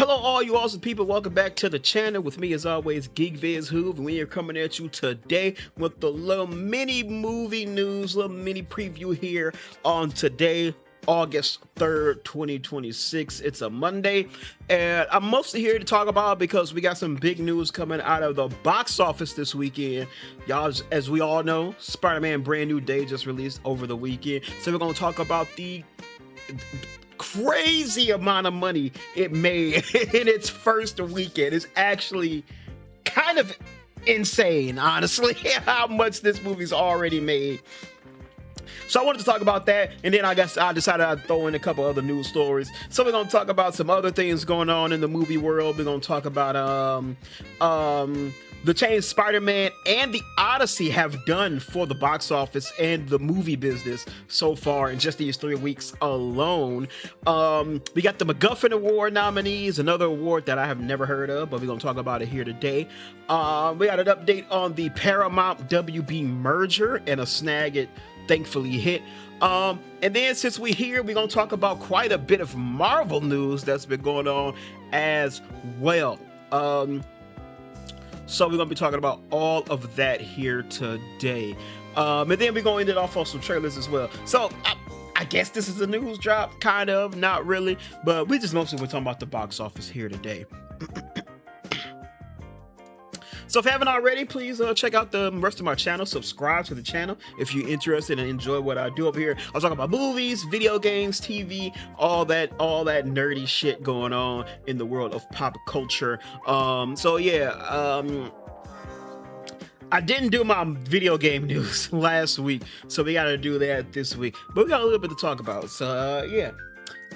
Hello, all you awesome people. Welcome back to the channel. With me, as always, Geek Viz Hoove, and we are coming at you today with the little mini movie news, little mini preview here on today, August 3rd, 2026. It's a Monday, and I'm mostly here to talk about because we got some big news coming out of the box office this weekend. Y'all, as we all know, Spider-Man Brand New Day just released over the weekend, so we're going to talk about the crazy amount of money it made in its first weekend. It's actually kind of insane, honestly, how much this movie's already made. So I wanted to talk about that, and then I guess I decided I'd throw in a couple other news stories. So we're going to talk about some other things going on in the movie world. We're going to talk about the change Spider-Man and the Odyssey have done for the box office and the movie business so far in just these 3 weeks alone. We got the MacGuffin Award nominees, another award that I have never heard of, but we're going to talk about it here today. We got an update on the Paramount WB merger and a snag it thankfully hit. And then since we're here, we're going to talk about quite a bit of Marvel news that's been going on as well. So we're going to be talking about all of that here today. And then we're going to end it off on some trailers as well. So I guess this is a news drop, kind of, not really. But we just mostly we're talking about the box office here today. So if you haven't already, please check out the rest of my channel. Subscribe to the channel if you're interested and enjoy what I do up here. I'll talk about movies, video games, TV, all that nerdy shit going on in the world of pop culture. So yeah, I didn't do my video game news last week, so we got to do that this week. But we got a little bit to talk about. So yeah.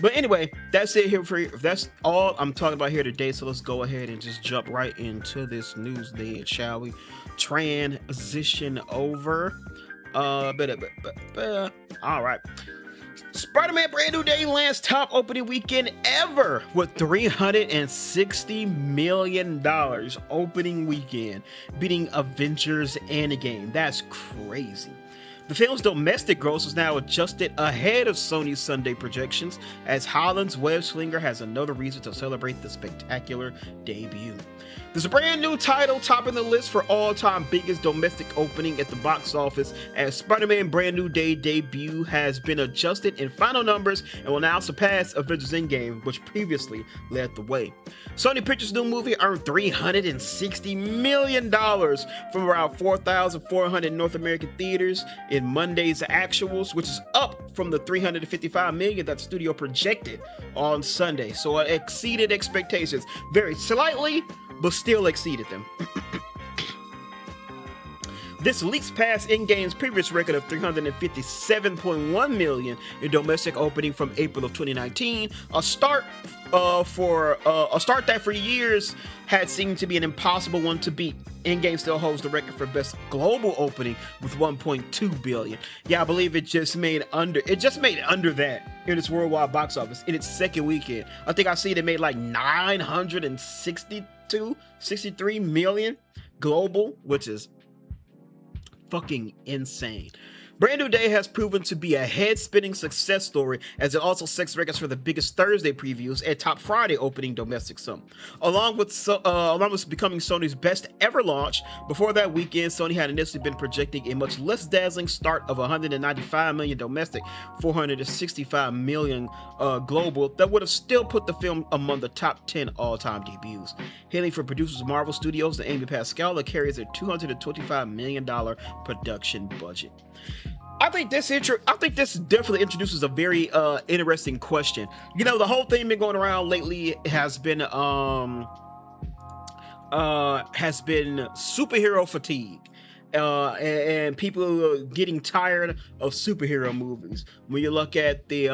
But anyway, that's it here for you. That's all I'm talking about here today. So let's go ahead and just jump right into this news then, shall we? Transition over. All right. Spider-Man Brand New Day lands top opening weekend ever with $360 million opening weekend, beating Avengers Endgame. That's crazy. The film's domestic gross is now adjusted ahead of Sony's Sunday projections, as Holland's Web Slinger has another reason to celebrate the spectacular debut. There's a brand new title topping the list for all-time biggest domestic opening at the box office, as Spider-Man Brand New Day debut has been adjusted in final numbers and will now surpass Avengers Endgame, which previously led the way. Sony Pictures' new movie earned $360 million from around 4,400 North American theaters in Monday's actuals, which is up from the $355 million that the studio projected on Sunday. So it exceeded expectations very slightly, but still exceeded them. This leaks past Endgame's previous record of $357.1 million in domestic opening from April of 2019, a start that for years had seemed to be an impossible one to beat. Endgame still holds the record for best global opening with $1.2 billion. Yeah, I believe it just made under that in its worldwide box office in its second weekend. I think I see it made like 63 million global, which is fucking insane. Brand New Day has proven to be a head-spinning success story, as it also sets records for the biggest Thursday previews and top Friday opening domestic sum, along with becoming Sony's best ever launch. Before that weekend, Sony had initially been projecting a much less dazzling start of $195 million domestic, $465 million global, that would have still put the film among the top 10 all-time debuts. Hailing from producers Marvel Studios and Amy Pascal, it carries a $225 million production budget. I think this definitely introduces a very interesting question. You know, the whole thing been going around lately has been superhero fatigue. And people are getting tired of superhero movies. When you look at the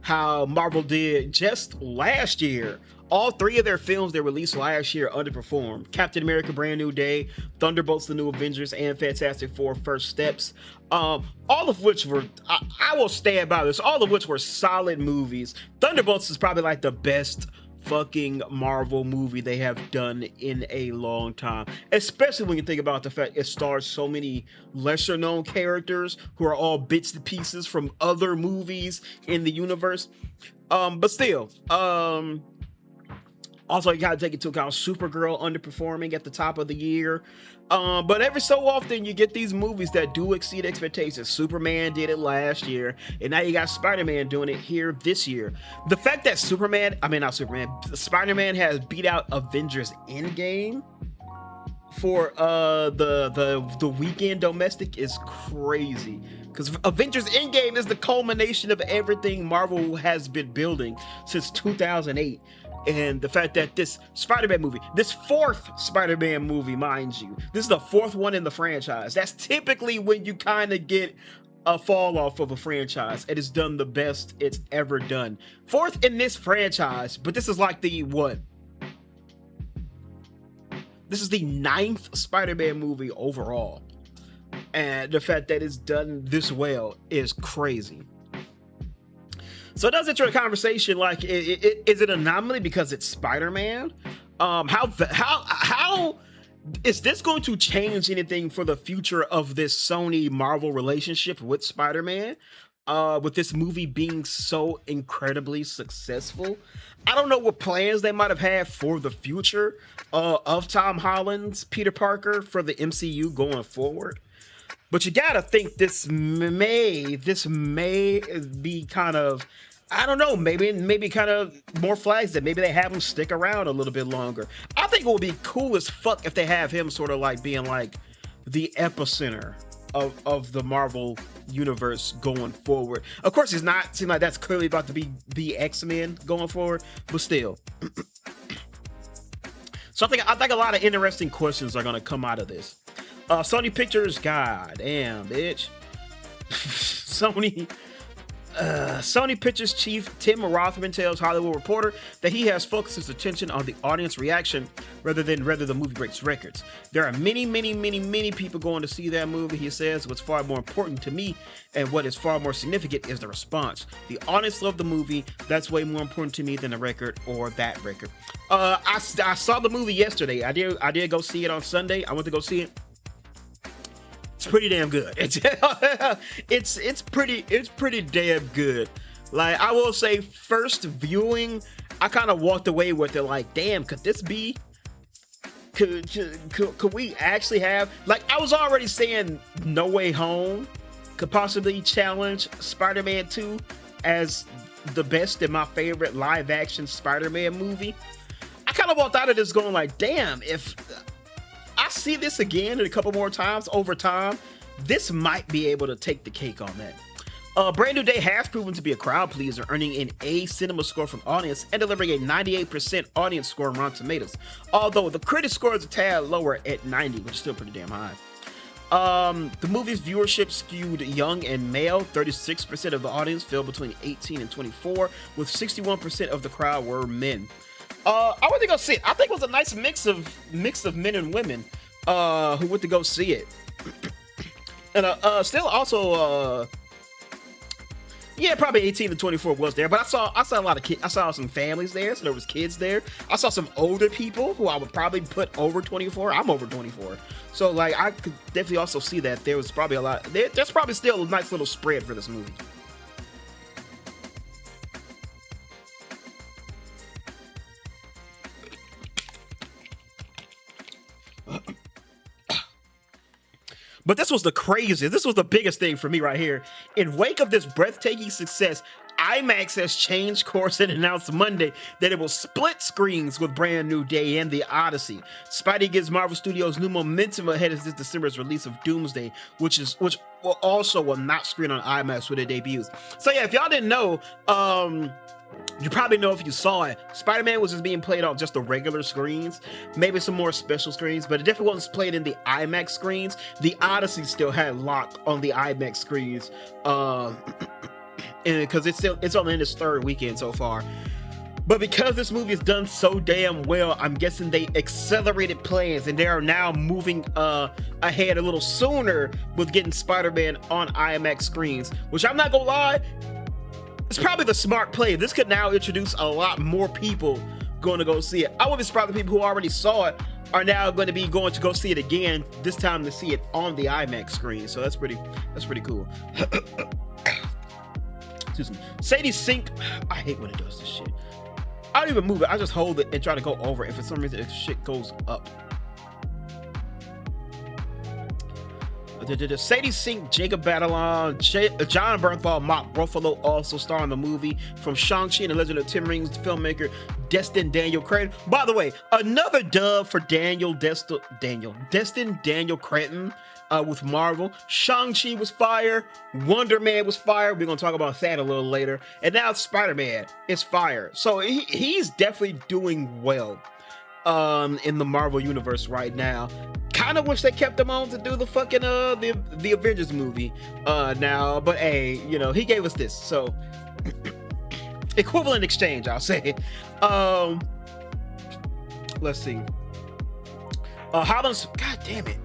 how Marvel did just last year, all three of their films they released last year underperformed. Captain America Brand New Day, Thunderbolts The New Avengers, and Fantastic Four First Steps. All of which were, I will stand by this, all of which were solid movies. Thunderbolts is probably like the best fucking Marvel movie they have done in a long time, especially when you think about the fact it stars so many lesser known characters who are all bits and pieces from other movies in the universe. But still, Also, you gotta take into account Supergirl underperforming at the top of the year. But every so often you get these movies that do exceed expectations. Superman did it last year, and now you got Spider-Man doing it here this year. The fact that Spider-Man has beat out Avengers Endgame for the weekend domestic is crazy, because Avengers Endgame is the culmination of everything Marvel has been building since 2008. And the fact that this Spider-Man movie, this fourth Spider-Man movie, mind you, this is the fourth one in the franchise. That's typically when you kind of get a fall off of a franchise, and it's done the best it's ever done. Fourth in this franchise, but this is like the what? This is the 9th Spider-Man movie overall. And the fact that it's done this well is crazy. So it does enter a conversation like, is it an anomaly because it's Spider-Man? How is this going to change anything for the future of this Sony-Marvel relationship with Spider-Man? With this movie being so incredibly successful, I don't know what plans they might have had for the future of Tom Holland's Peter Parker for the MCU going forward. But you gotta think this may be kind of, I don't know, maybe kind of more flags that maybe they have him stick around a little bit longer. I think it would be cool as fuck if they have him sort of like being like the epicenter of the Marvel universe going forward. Of course, it's not seem like that's clearly about to be the X-Men going forward, but still. So I think a lot of interesting questions are gonna come out of this. Sony Pictures, god damn, bitch. Sony Pictures chief Tim Rothman tells Hollywood Reporter that he has focused his attention on the audience reaction rather than the movie breaks records. There are many people going to see that movie, he says. What's far more important to me and what is far more significant is the response. The audience loved the movie. That's way more important to me than the record or that record. I saw the movie yesterday. I did go see it on Sunday. I went to go see it. It's pretty damn good. It's pretty damn good. Like, I will say, first viewing, I kind of walked away with it like, damn, could this be? Could we actually have, like, I was already saying No Way Home could possibly challenge Spider-Man 2 as the best and my favorite live action Spider-Man movie. I kind of walked out of this going like, damn, if I see this again and a couple more times over time, this might be able to take the cake on that. Brand New Day has proven to be a crowd pleaser, earning an A cinema score from audience and delivering a 98% audience score on Rotten Tomatoes. Although the critic score is a tad lower at 90, which is still pretty damn high. The movie's viewership skewed young and male. 36% of the audience fell between 18 and 24, with 61% of the crowd were men. I went to go see it. I think it was a nice mix of men and women who went to go see it. And still also yeah, probably 18 to 24 was there, but I saw a lot of kids. I saw some families there, so there was kids there. I saw some older people who I would probably put over 24. I'm over 24. So like, I could definitely also see that there was probably a lot. There's probably still a nice little spread for this movie. But this was the craziest. This was the biggest thing for me right here. In wake of this breathtaking success, IMAX has changed course and announced Monday that it will split screens with Brand New Day and The Odyssey. Spidey gives Marvel Studios new momentum ahead of this December's release of Doomsday, which will not screen on IMAX when it debuts. So yeah, if y'all didn't know, you probably know if you saw it, Spider-Man was just being played on just the regular screens, maybe some more special screens, but it definitely wasn't played in the IMAX screens. The Odyssey still had locked on the IMAX screens, because it's only in its third weekend so far. But because this movie is done so damn well, I'm guessing they accelerated plans and they are now moving ahead a little sooner with getting Spider-Man on IMAX screens, which I'm not gonna lie, it's probably the smart play. This could now introduce a lot more people going to go see it. I wouldn't be surprised if people who already saw it are now going to be going to go see it again, this time to see it on the IMAX screen. So that's pretty cool. Excuse me. Sadie Sink, I hate when it does this shit. I don't even move it. I just hold it and try to go over it. If for some reason if shit goes up. Sadie Sink, Jacob Batalon, John Bernthal, Mark Ruffalo also star in the movie. From Shang-Chi and the Legend of Ten Rings, filmmaker Destin Daniel Cretton. By the way, another dub for Destin Daniel Cretton with Marvel. Shang-Chi was fire. Wonder Man was fire. We're going to talk about that a little later. And now Spider-Man is fire. So he's definitely doing well in the Marvel universe right now. Kind of wish they kept him on to do the fucking the Avengers movie now, but hey, you know, he gave us this, so equivalent exchange, I'll say. Let's see. Holland's, god damn it.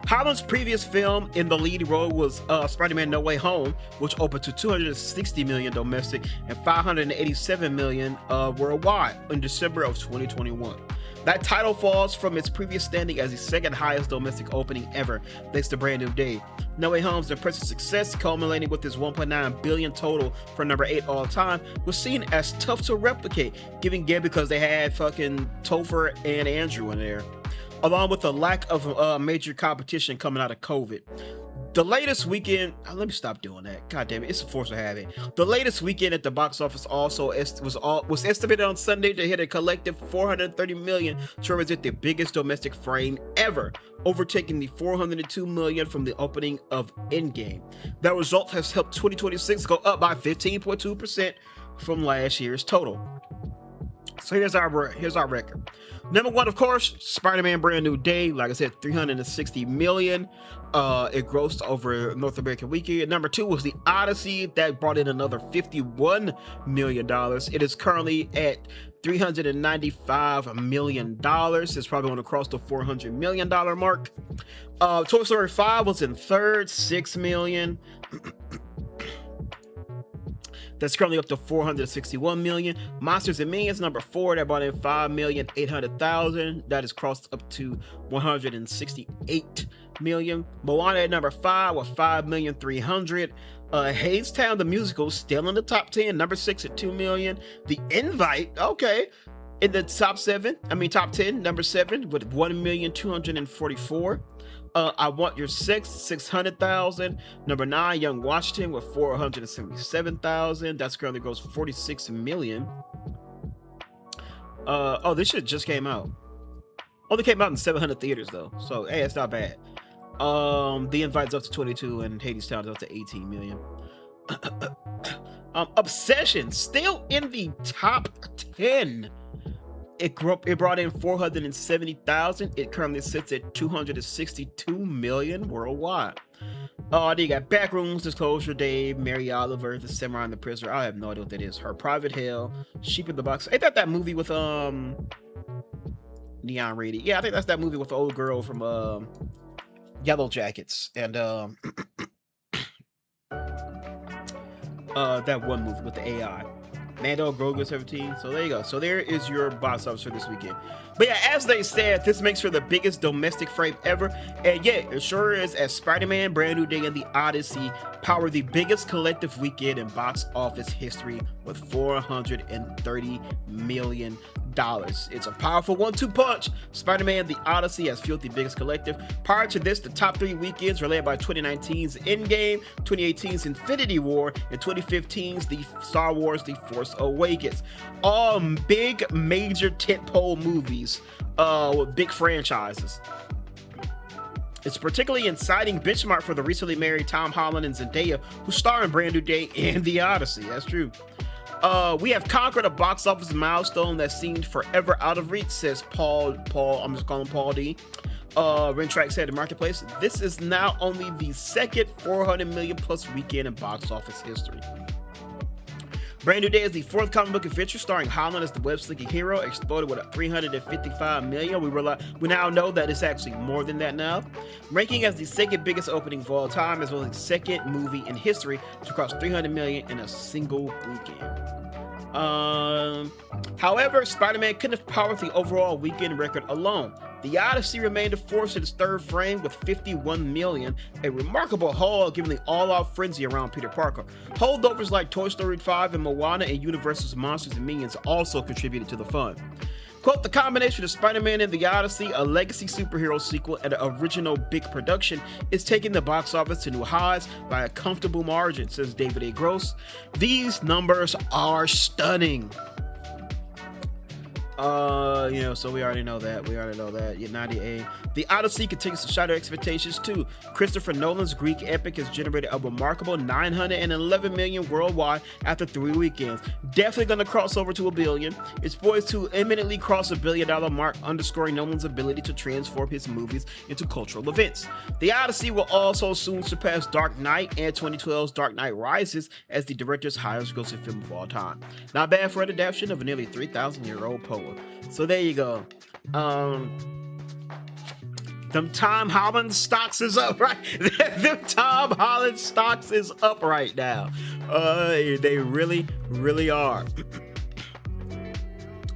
Holland's previous film in the lead role was Spider-Man No Way Home, which opened to $260 million domestic and $587 million worldwide in December of 2021. That title falls from its previous standing as the second highest domestic opening ever, thanks to Brand New Day. No Way Home's impressive success, culminating with its $1.9 billion total for number 8 all time, was seen as tough to replicate, because they had fucking Topher and Andrew in there, along with the lack of major competition coming out of COVID. The latest weekend, let me stop doing that. God damn it, it's a force of habit. The latest weekend at the box office also was estimated on Sunday to hit a collective $430 million to represent the biggest domestic frame ever, overtaking the $402 million from the opening of Endgame. That result has helped 2026 go up by 15.2% from last year's total. So here's our record. Number 1, of course, Spider-Man Brand New Day. Like I said, $360 million. It grossed over North American weekend. Number 2 was The Odyssey. That brought in another $51 million. It is currently at $395 million. It's probably going to cross the $400 million mark. Toy Story 5 was in third, $6 million. That's currently up to $461 million. Monsters and Minions, number 4, that brought in $5,800,000. That is crossed up to $168 million. Moana at number 5 with $5,300,000. Hadestown the Musical still in the top 10, number 6 at $2 million. The Invite, okay, in the top 10, number 7 with $1,244,000. I Want Your Sex, $600,000. Number 9, Young Washington with $477,000. That's currently goes $46 million. Oh, this shit just came out. Only came out in 700 theaters though, so hey, it's not bad. The Invite's up to 22, and Hadestown is up to 18 million. Obsession still in the top 10. It brought in $470,000. It currently sits at $262 million worldwide. Then you got Backrooms, Disclosure Day, Mary Oliver, The Samurai and the Prisoner. I have no idea what that is. Her Private Hell, Sheep in the Box. Ain't that movie with Neon Radiant? Yeah, I think that's that movie with the old girl from Yellow Jackets and that one movie with the AI. Mando, Grogu 17. So there you go. So there is your box office for this weekend. But yeah, as they said, this makes for the biggest domestic frame ever. And yeah, it sure is, as Spider-Man Brand New Day and The Odyssey power the biggest collective weekend in box office history with $430 million. It's a powerful 1-2 punch. Spider-Man The Odyssey has fueled the biggest collective. Prior to this, the top 3 weekends were led by 2019's Endgame, 2018's Infinity War, and 2015's The Star Wars The Force Awakens. All big major tentpole movies with big franchises. It's a particularly exciting benchmark for the recently married Tom Holland and Zendaya, who star in Brand New Day and The Odyssey. That's true. We have conquered a box office milestone that seemed forever out of reach, says Paul, I'm just calling him Paul D. Rentrack said in Marketplace, this is now only the second $400 million plus weekend in box office history. Brand New Day is the 4th comic book adventure starring Holland as the web-slinging hero, exploded with a $355 million. We now know that it's actually more than that now. Ranking as the second biggest opening of all time, as well as the second movie in history to cross $300 million in a single weekend. However, Spider-Man couldn't have powered the overall weekend record alone. The Odyssey remained a force in its third frame with 51 million, a remarkable haul given the all-out frenzy around Peter Parker. Holdovers like Toy Story 5 and Moana and Universal's Monsters and Minions also contributed to the fun. Quote, the combination of Spider-Man and the Odyssey, a legacy superhero sequel and an original big production, is taking the box office to new highs by a comfortable margin, says David A. Gross. These numbers are stunning. So we already know that. Yeah, 98. The Odyssey continues to shatter expectations too. Christopher Nolan's Greek epic has generated a remarkable 911 million worldwide after 3 weekends. Definitely gonna cross over to $1 billion. It's poised to imminently cross $1 billion mark, underscoring Nolan's ability to transform his movies into cultural events. The Odyssey will also soon surpass Dark Knight and 2012's Dark Knight Rises as the director's highest grossing film of all time. Not bad for an adaptation of a nearly 3,000-year-old poem. So there you go. Them Tom Holland stocks is up, right? Them Tom Holland stocks is up right now. They really, really are.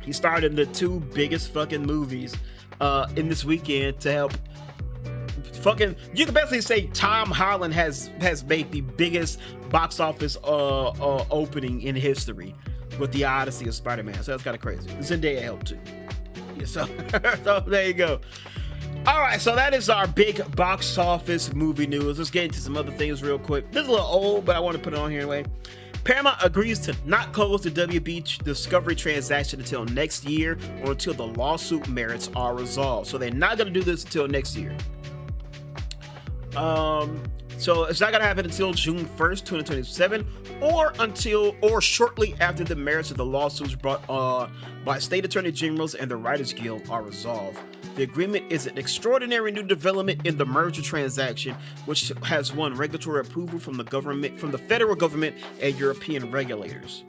He starred in the 2 biggest fucking movies in this weekend to help fucking, you can basically say Tom Holland has made the biggest box office opening in history with the Odyssey of Spider-Man. So that's kind of crazy. Zendaya helped too. Yeah, so there you go. All right, so that is our big box office movie news. Let's get into some other things real quick. This is a little old, but I want to put it on here anyway. Paramount agrees to not close the WB Discovery transaction until next year or until the lawsuit merits are resolved. So they're not going to do this until next year. So it's not going to happen until June 1st, 2027, or shortly after the merits of the lawsuits brought by state attorney generals and the Writers Guild are resolved. The agreement is an extraordinary new development in the merger transaction, which has won regulatory approval from the federal government and European regulators.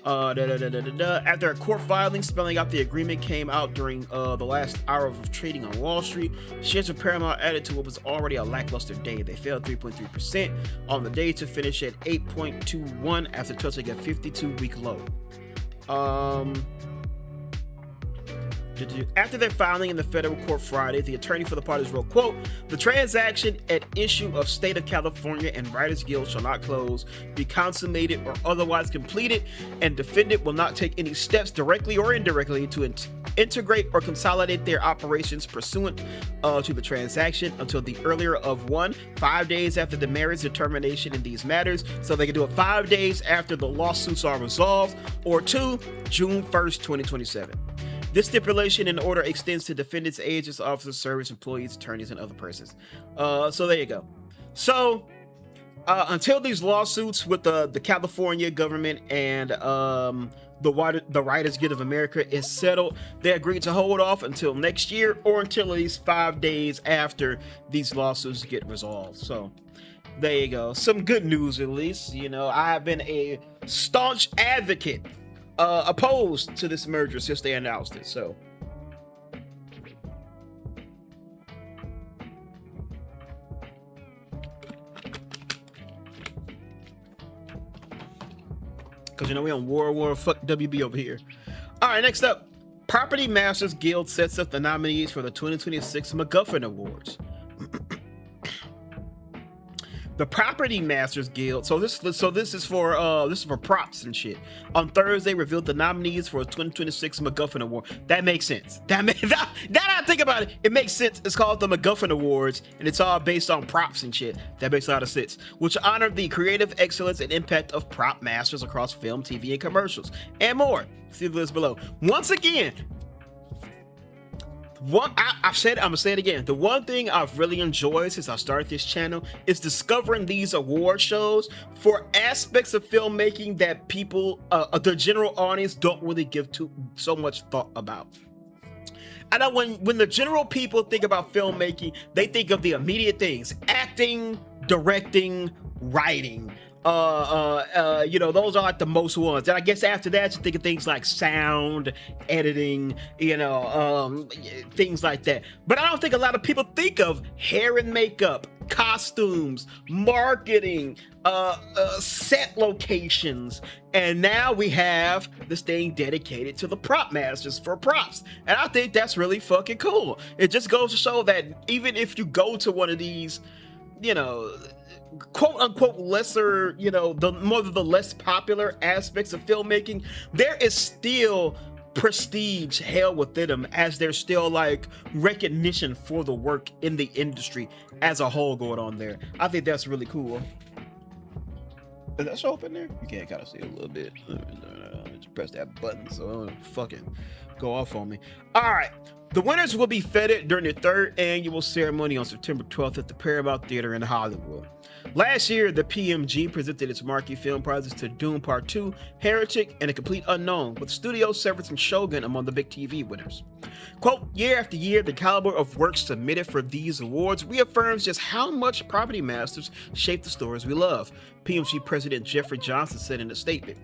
After a court filing spelling out the agreement came out during the last hour of trading on Wall Street, shares of Paramount added to what was already a lackluster day. They fell 3.3% on the day to finish at 8.21 after touching a 52-week low. After their filing in the federal court Friday, the attorney for the parties wrote, quote, the transaction at issue of State of California and Writers Guild shall not close, be consummated or otherwise completed, and defendant will not take any steps directly or indirectly to integrate or consolidate their operations pursuant to the transaction until the earlier of 1, 5 days after the merits determination in these matters, so they can do it 5 days after the lawsuits are resolved, or 2, June 1st, 2027. This stipulation in order extends to defendants, agents, officers, service employees, attorneys, and other persons. So there you go. So until these lawsuits with the California government and the Writers Guild of America is settled, they agreed to hold off until next year or until at least 5 days after these lawsuits get resolved. So there you go. Some good news, at least. You know, I have been a staunch advocate opposed to this merger since they announced it. So because you know we on war fuck WB over here. All right, next up, Property Masters Guild sets up the nominees for the 2026 MacGuffin Awards. The Property Masters Guild. So this is for props and shit. On Thursday, revealed the nominees for a 2026 MacGuffin Award. That makes sense. That I think about it, it makes sense. It's called the MacGuffin Awards, and it's all based on props and shit. That makes a lot of sense. Which honor the creative excellence and impact of prop masters across film, TV, and commercials, and more. See the list below. Once again. I've said it, I'm gonna say it again. The one thing I've really enjoyed since I started this channel is discovering these award shows for aspects of filmmaking that people, the general audience, don't really give so much thought about. I know when the general people think about filmmaking, they think of the immediate things: acting, directing, writing. You know, those are like the most ones. And I guess after that, you think of things like sound, editing, you know, things like that. But I don't think a lot of people think of hair and makeup, costumes, marketing, set locations, and now we have this thing dedicated to the prop masters for props. And I think that's really fucking cool. It just goes to show that even if you go to one of these, you know, quote unquote lesser, you know, the more of the less popular aspects of filmmaking, there is still prestige held within them, as there's still like recognition for the work in the industry as a whole going on there. I think that's really cool. Does that show up in there? You can't kind of see it a little bit. Just press that button so it fucking go off on me. All right. The winners will be feted during the third annual ceremony on September 12th at the Paramount Theater in Hollywood. Last year, the PMG presented its marquee film prizes to Dune Part 2, Heretic, and A Complete Unknown, with Studio Severance and Shogun among the big TV winners. Quote, year after year, the caliber of work submitted for these awards reaffirms just how much property masters shape the stories we love, PMG President Jeffrey Johnson said in a statement.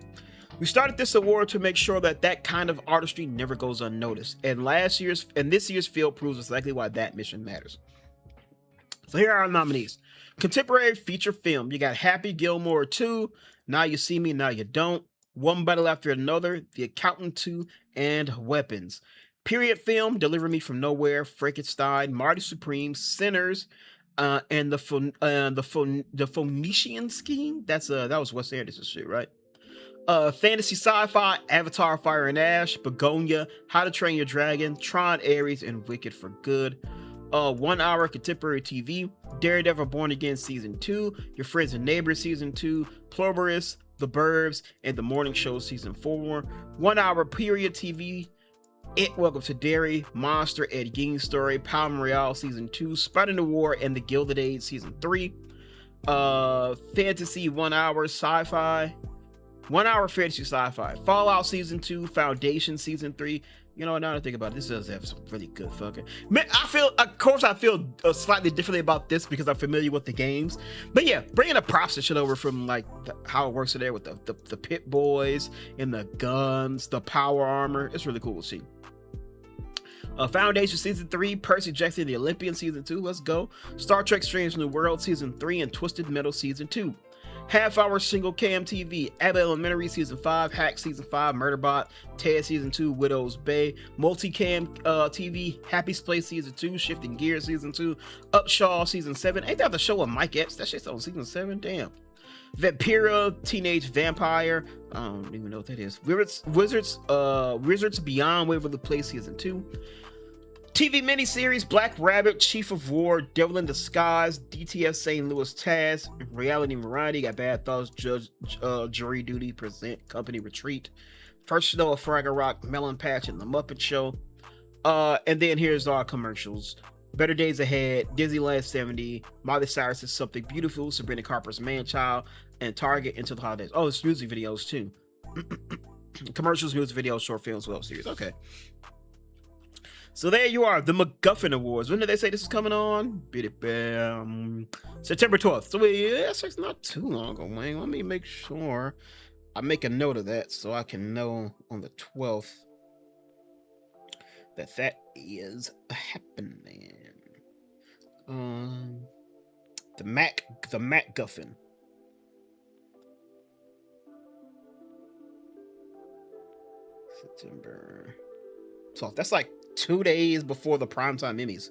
We started this award to make sure that kind of artistry never goes unnoticed, and this year's field proves exactly why that mission matters. So here are our nominees. Contemporary feature film. You got Happy Gilmore 2, Now You See Me, Now You Don't, One Battle After Another, The Accountant 2, and Weapons. Period film, Deliver Me From Nowhere, Frankenstein, Marty Supreme, Sinners, and the Phoenician Scheme. That was Wes Anderson's shit, right? Fantasy sci-fi, Avatar, Fire and Ash, Begonia, How to Train Your Dragon, Tron, Ares, and Wicked for Good. 1 hour contemporary TV, Daredevil Born Again Season 2, Your Friends and Neighbors Season 2, Pluribus, The Burbs, and The Morning Show Season 4. 1 hour period TV, It, Welcome to Derry, Monster, Ed Gein's Story, Palm Royale Season 2, Spider the War, and The Gilded Age Season 3. Fantasy 1 hour sci-fi, 1 hour fantasy sci-fi, Fallout Season 2, Foundation Season 3. You know, now that I think about it, this does have some really good fucking... Man, I feel slightly differently about this because I'm familiar with the games. But yeah, bringing the props and shit over from like how it works in there with the pit boys and the guns, the power armor. It's really cool to see. Foundation Season 3, Percy Jackson the Olympian Season 2, let's go. Star Trek Strange New World Season 3, and Twisted Metal Season 2. Half-hour single cam TV, Abbott Elementary Season 5, Hack Season 5, Murderbot, Ted Season 2, Widow's Bay, Multicam TV, Happy Place Season 2, Shifting Gears Season 2, Upshaw Season 7. Ain't that the show with Mike Epps? That shit's on Season 7? Damn. Vampira, Teenage Vampire, I don't even know what that is. Wizards Beyond Waverly Place Season 2. TV miniseries, Black Rabbit, Chief of War, Devil in Disguise, DTF St. Louis Taz, Reality Variety, got Bad Thoughts, Jury Duty, Present, Company Retreat, First Snow of Fraggle Rock, Melon Patch, and The Muppet Show. And then here's our commercials. Better Days Ahead, Disneyland 70, Miley Cyrus's Something Beautiful, Sabrina Carpenter's Man-Child, and Target Into the Holidays. Oh, it's music videos too. Commercials, music videos, short films, web series. Okay. So there you are, the MacGuffin Awards. When did they say this is coming on? September 12th. So it's not too long away. Let me make sure I make a note of that so I can know on the 12th that is happening. The MacGuffin. September 12th. That's like 2 days before the primetime Emmys.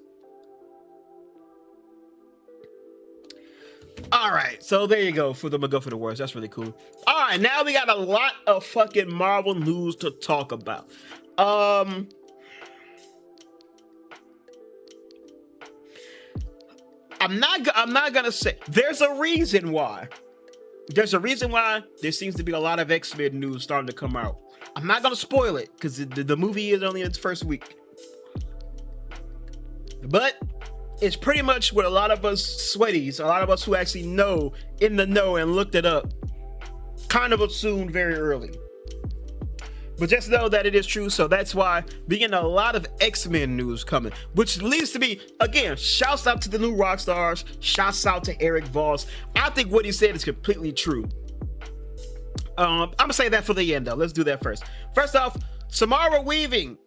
All right, so there you go for the MacGuffin Awards. That's really cool. All right, now we got a lot of fucking Marvel news to talk about. I'm not gonna say there's a reason why. There's a reason why there seems to be a lot of X-Men news starting to come out. I'm not gonna spoil it because the movie is only in its first week. But it's pretty much what a lot of us sweaties, a lot of us who actually know in the know and looked it up, kind of assumed very early. But just know that it is true, so that's why we getting a lot of X-Men news coming, which leads to me, again, shouts out to the new rock stars, shouts out to Eric Voss. I think what he said is completely true. I'm gonna say that for the end though. Let's do that first. First off, Samara Weaving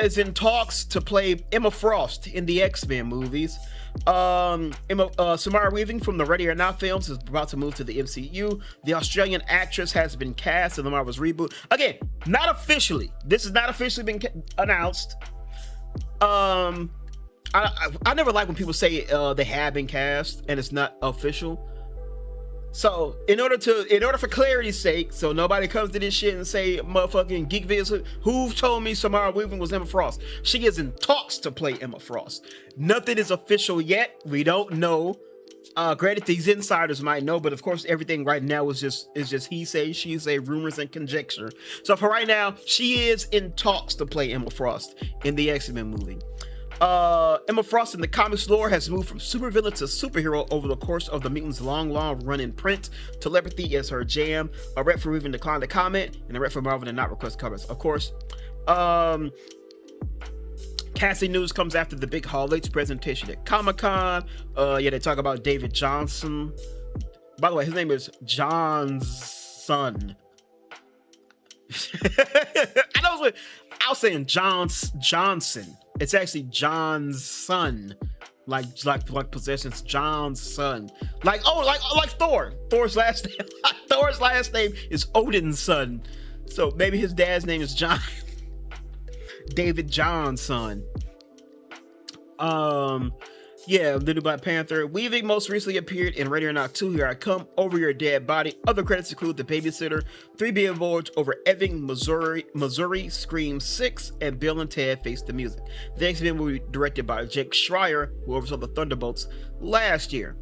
is in talks to play Emma Frost in the X-Men movies. Samara Weaving from the Ready or Not films is about to move to the MCU. The Australian actress has been cast in the Marvel's reboot. Again, not officially. This has not officially been announced. I never like when people say they have been cast and it's not official. So in order for clarity's sake, so nobody comes to this shit and say motherfucking Geek Vids, who told me Samara Weaving was Emma Frost? She is in talks to play Emma Frost. Nothing is official yet. We don't know. Granted, these insiders might know, but of course everything right now is just he say, she say, rumors and conjecture. So for right now, she is in talks to play Emma Frost in the X-Men movie. Emma Frost in the comics lore has moved from supervillain to superhero over the course of the mutant's long run in print. Telepathy is her jam. A rep for Weaving declined to comment, and a rep for Marvel did not request comments. Of course, casting news comes after the big Hall H presentation at Comic-Con. They talk about David Johnson. By the way, his name is Johnson. I was saying Johnson. It's actually John's son, like possessions. John's son, like Thor. Thor's last name. Thor's last name is Odin's son, so maybe his dad's name is John. David John's son. The new Black Panther. Weaving most recently appeared in Ready or Not 2, Here I Come, Over Your Dead Body. Other credits include The Babysitter, 3 Billboards Over Ebbing, Missouri, Scream 6, and Bill and Ted Face the Music. The X-Men will be directed by Jake Schreier, who oversaw the Thunderbolts last year.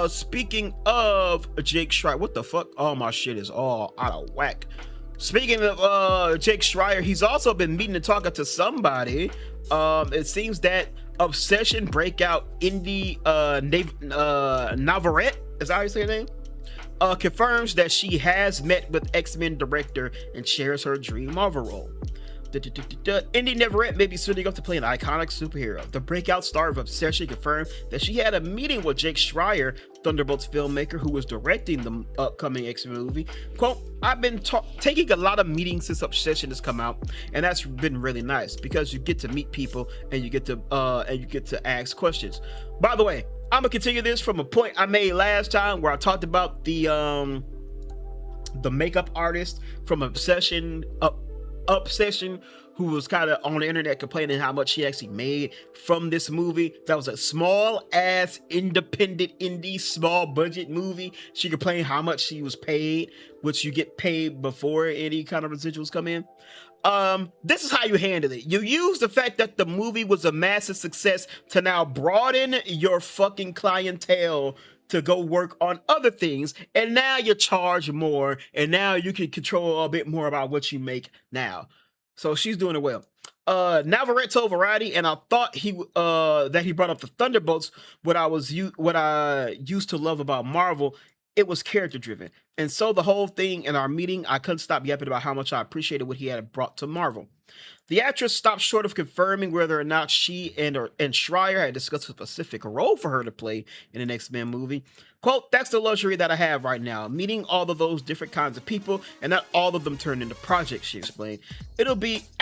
Speaking of Jake Schreier, what the fuck? All my shit is all out of whack. Speaking of Jake Schreier, he's also been meeting and talking to somebody. It seems that Obsession breakout indie Navarrete, is that how you say her name? Confirms that she has met with X-Men director and shares her dream Marvel role. Indy Navarrete may be suiting up to play an iconic superhero. The breakout star of Obsession confirmed that she had a meeting with Jake Schreier, Thunderbolts filmmaker who was directing the upcoming X-Men movie. Quote, I've been taking a lot of meetings since Obsession has come out, and that's been really nice because you get to meet people and you get to ask questions. By the way, I'm gonna continue this from a point I made last time where I talked about the makeup artist from Obsession, who was kind of on the internet complaining how much she actually made from this movie. That was a small ass independent indie small budget movie. She complained how much she was paid, which you get paid before any kind of residuals come in. This is how you handle it. You use the fact that the movie was a massive success to now broaden your fucking clientele to go work on other things, and now you charge more, and now you can control a bit more about what you make now. So she's doing it well. Navarrete told Variety, and I thought that he brought up the Thunderbolts. What I used to love about Marvel, it was character driven, and so the whole thing in our meeting, I couldn't stop yapping about how much I appreciated what he had brought to Marvel. The actress stopped short of confirming whether or not she and Schreier had discussed a specific role for her to play in an X-Men movie. Quote, that's the luxury that I have right now, meeting all of those different kinds of people, and not all of them turn into projects, she explained. I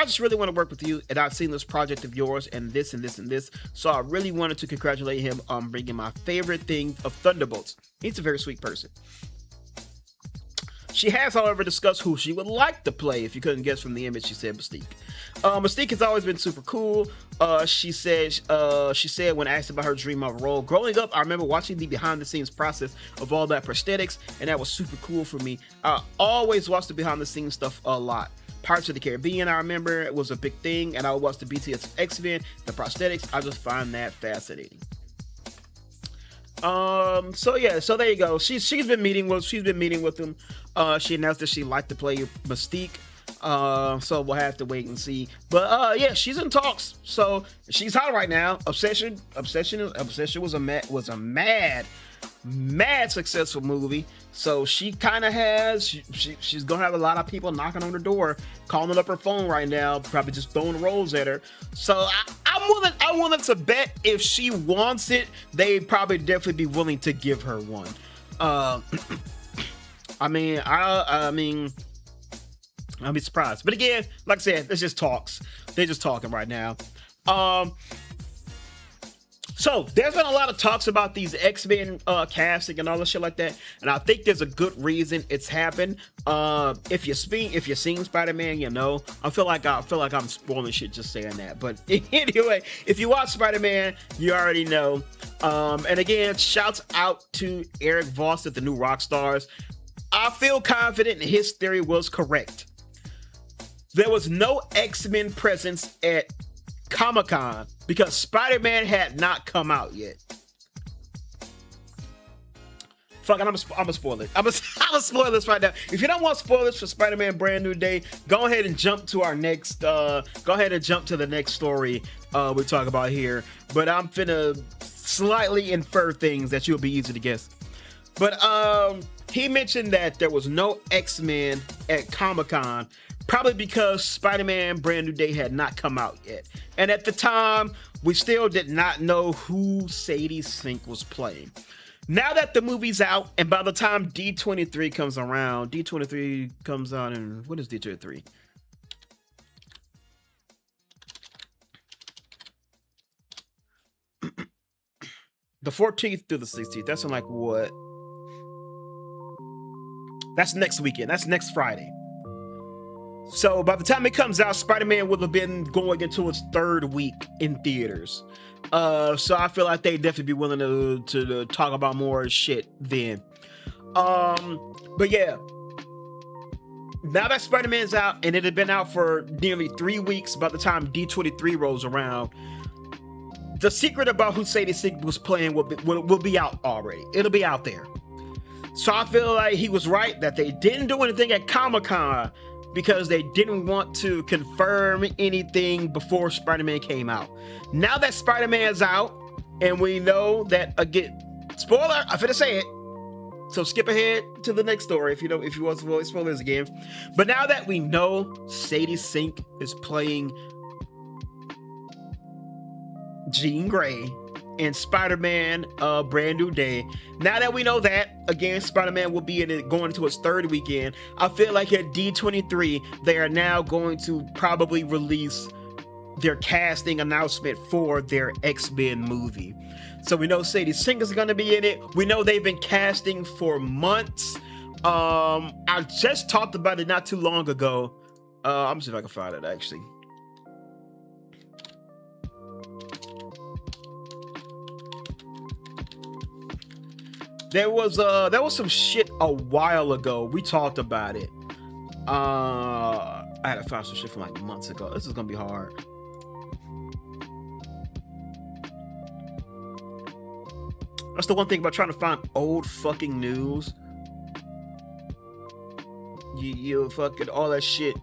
just really want to work with you, and I've seen this project of yours, and this, and this, and this, so I really wanted to congratulate him on bringing my favorite thing of Thunderbolts. He's a very sweet person. She has, however, discussed who she would like to play. If you couldn't guess from the image, she said Mystique. Mystique has always been super cool. She said when asked about her dream of role, growing up, I remember watching the behind-the-scenes process of all that prosthetics, and that was super cool for me. I always watched the behind-the-scenes stuff a lot. Pirates of the Caribbean, I remember, it was a big thing, and I would watch the BTS X-Men, the prosthetics. I just find that fascinating. So there you go. She's been meeting with him. She announced that she liked to play Mystique. So we'll have to wait and see. But she's in talks. So she's hot right now. Obsession was a mad successful movie. So she kind of has. She's gonna have a lot of people knocking on her door, calling up her phone right now, probably just throwing rolls at her. So I'm willing to bet if she wants it, they probably definitely be willing to give her one. I mean, I'll be surprised. But again, like I said, it's just talks. They're just talking right now. So there's been a lot of talks about these X-Men casting and all that shit like that, and I think there's a good reason it's happened. If you've seen Spider-Man, you know. I feel like I'm spoiling shit just saying that. But anyway, if you watch Spider-Man, you already know. And again, shouts out to Eric Voss at the New Rockstars. I feel confident his theory was correct. There was no X-Men presence at Comic-Con because Spider-Man had not come out yet. Fuck it, I'm gonna spoil it. I'm gonna spoil this right now. If you don't want spoilers for Spider-Man Brand New Day, go ahead and jump to our next. Go ahead and jump to the next story we talk about here. But I'm finna slightly infer things that you'll be easy to guess. But he mentioned that there was no X-Men at Comic-Con, probably because Spider-Man Brand New Day had not come out yet. And at the time, we still did not know who Sadie Sink was playing. Now that the movie's out, and by the time D23 comes around, D23 comes out, and what is D23? The 14th through the 16th. That's in like what? That's next weekend. That's next Friday. So by the time it comes out, Spider-Man will have been going into its third week in theaters. So I feel like they'd definitely be willing to talk about more shit then. But yeah. Now that Spider-Man's out, and it had been out for nearly 3 weeks by the time D23 rolls around, the secret about who Sadie Sink was playing will be out already. It'll be out there. So I feel like he was right that they didn't do anything at Comic-Con because they didn't want to confirm anything before Spider-Man came out. Now that Spider-Man's out, and we know that, again, spoiler, I'm finna say it, so skip ahead to the next story if you want to avoid spoilers again. But now that we know Sadie Sink is playing Jean Grey in Spider-Man Brand New Day. Now that we know that, again, Spider-Man will be going into its third weekend. I feel like at D23, they are now going to probably release their casting announcement for their X-Men movie. So we know Sadie Sink is going to be in it. We know they've been casting for months. I just talked about it not too long ago. I'm gonna see if I can find it actually. There was some shit a while ago. We talked about it. I had to find some shit from like months ago. This is gonna be hard. That's the one thing about trying to find old fucking news. You fucking all that shit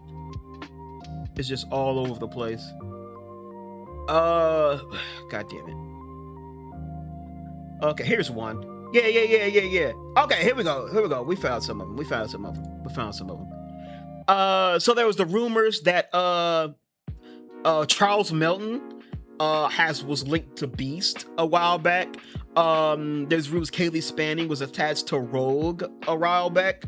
is just all over the place. God damn it. Okay, here's one. Yeah. Okay, here we go. We found some of them. So there was the rumors that Charles Melton was linked to Beast a while back. There's rumors Kaylee Spanning was attached to Rogue a while back.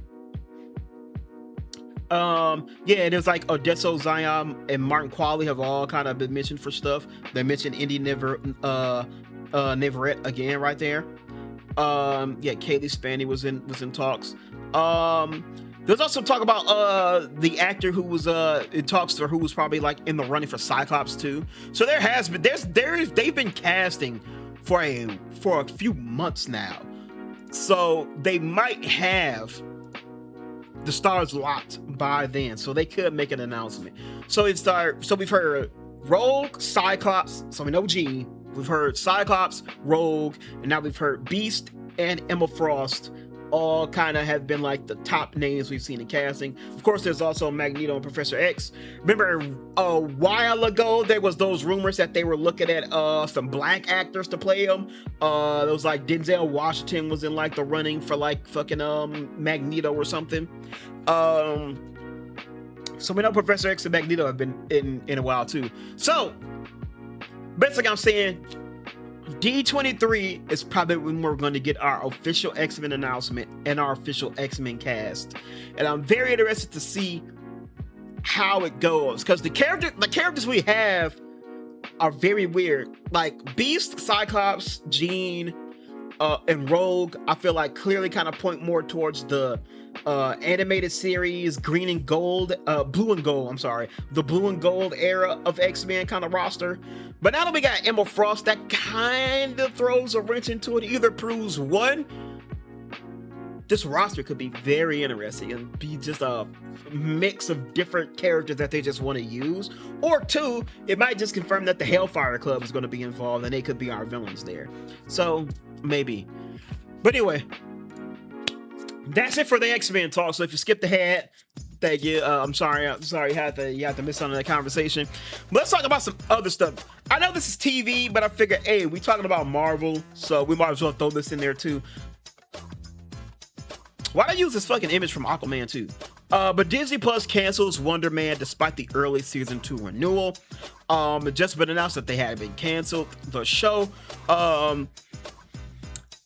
Yeah, there's like Odessa Zion and Martin Qualley have all kind of been mentioned for stuff. They mentioned Indy Neverett again right there. Yeah, Kaylee Spanning was in talks. There's also talk about the actor who was in talks or who was probably like in the running for Cyclops too. So they've been casting for a few months now. So they might have the stars locked by then, so they could make an announcement. So we've heard Rogue, Cyclops, so we know G. We've heard Cyclops, Rogue, and now we've heard Beast and Emma Frost. All kind of have been like the top names we've seen in casting. Of course, there's also Magneto and Professor X. Remember a while ago, there was those rumors that they were looking at some black actors to play them. It was like Denzel Washington was in like the running for like fucking Magneto or something. So we know Professor X and Magneto have been in a while too. So basically, I'm saying D23 is probably when we're going to get our official X-Men announcement and our official X-Men cast. And I'm very interested to see how it goes, because the characters we have are very weird. Like Beast, Cyclops, Jean, and Rogue, I feel like clearly kind of point more towards the animated series Blue and Gold, the Blue and Gold era of X-Men kind of roster. But now that we got Emma Frost, that kind of throws a wrench into it. Either proves one, this roster could be very interesting and be just a mix of different characters that they just want to use, or two, it might just confirm that the Hellfire Club is going to be involved and they could be our villains there. So maybe. But anyway, that's it for the X-Men talk. So if you skipped ahead, thank you. I'm sorry you have to miss some of that conversation. But let's talk about some other stuff. I know this is TV, but I figured, hey, we talking about Marvel, so we might as well throw this in there too. Why'd I use this fucking image from Aquaman 2? But Disney Plus cancels Wonder Man despite the early season 2 renewal. It just been announced that they had been canceled the show.